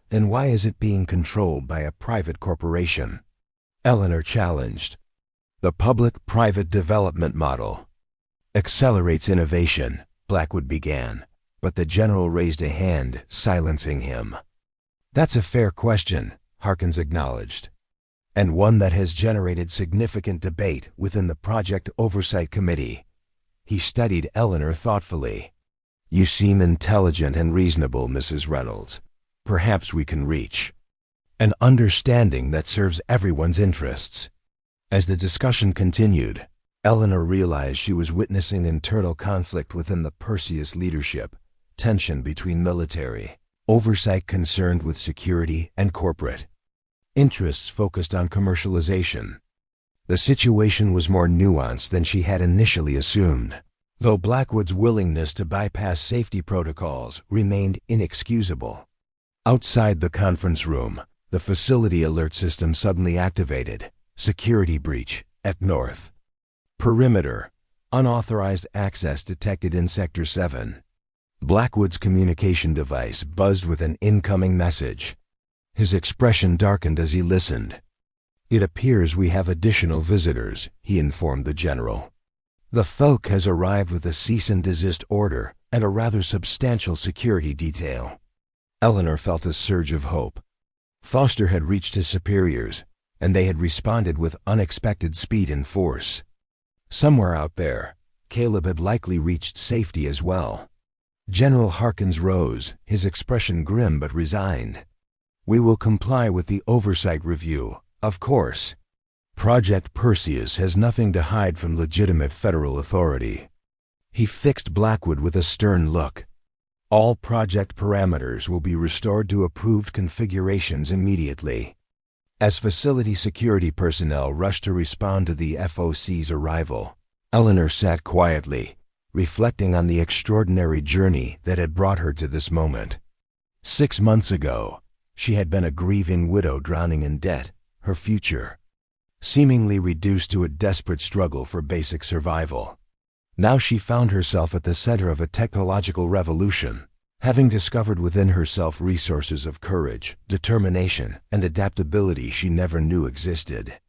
Then why is it being controlled by a private corporation? Eleanor challenged. The public-private development model accelerates innovation, Blackwood began, but the general raised a hand, silencing him. That's a fair question, Harkins acknowledged, and one that has generated significant debate within the Project Oversight Committee. He studied Eleanor thoughtfully. You seem intelligent and reasonable, Mrs. Reynolds. Perhaps we can reach an understanding that serves everyone's interests. As the discussion continued, Eleanor realized she was witnessing internal conflict within the Perseus leadership, tension between military oversight concerned with security and corporate interests focused on commercialization. The situation was more nuanced than she had initially assumed, though Blackwood's willingness to bypass safety protocols remained inexcusable. Outside the conference room, the facility alert system suddenly activated. Security breach at North Perimeter. Unauthorized access detected in Sector 7. Blackwood's communication device buzzed with an incoming message. His expression darkened as he listened. It appears we have additional visitors, he informed the general. The folk has arrived with a cease and desist order and a rather substantial security detail. Eleanor felt a surge of hope. Foster had reached his superiors, and they had responded with unexpected speed and force. Somewhere out there, Caleb had likely reached safety as well. General Harkins rose, his expression grim but resigned. We will comply with the oversight review, of course. Project Perseus has nothing to hide from legitimate federal authority. He fixed Blackwood with a stern look. All project parameters will be restored to approved configurations immediately. As facility security personnel rushed to respond to the FOC's arrival, Eleanor sat quietly, reflecting on the extraordinary journey that had brought her to this moment. 6 months ago, she had been a grieving widow drowning in debt, her future seemingly reduced to a desperate struggle for basic survival. Now she found herself at the center of a technological revolution, having discovered within herself resources of courage, determination, and adaptability she never knew existed.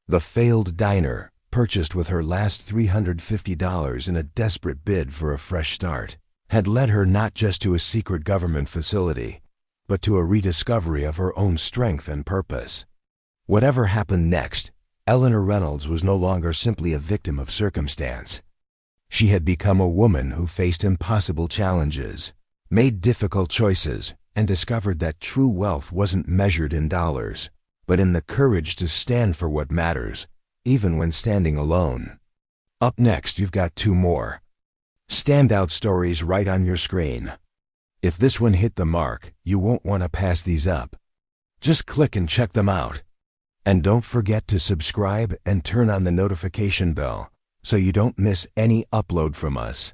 The failed diner, purchased with her last $350 in a desperate bid for a fresh start, had led her not just to a secret government facility, but to a rediscovery of her own strength and purpose. Whatever happened next, Eleanor Reynolds was no longer simply a victim of circumstance. She had become a woman who faced impossible challenges, made difficult choices, and discovered that true wealth wasn't measured in dollars, but in the courage to stand for what matters, even when standing alone. Up next, you've got 2 more standout stories right on your screen. If this one hit the mark, you won't want to pass these up. Just click and check them out. And don't forget to subscribe and turn on the notification bell so you don't miss any upload from us.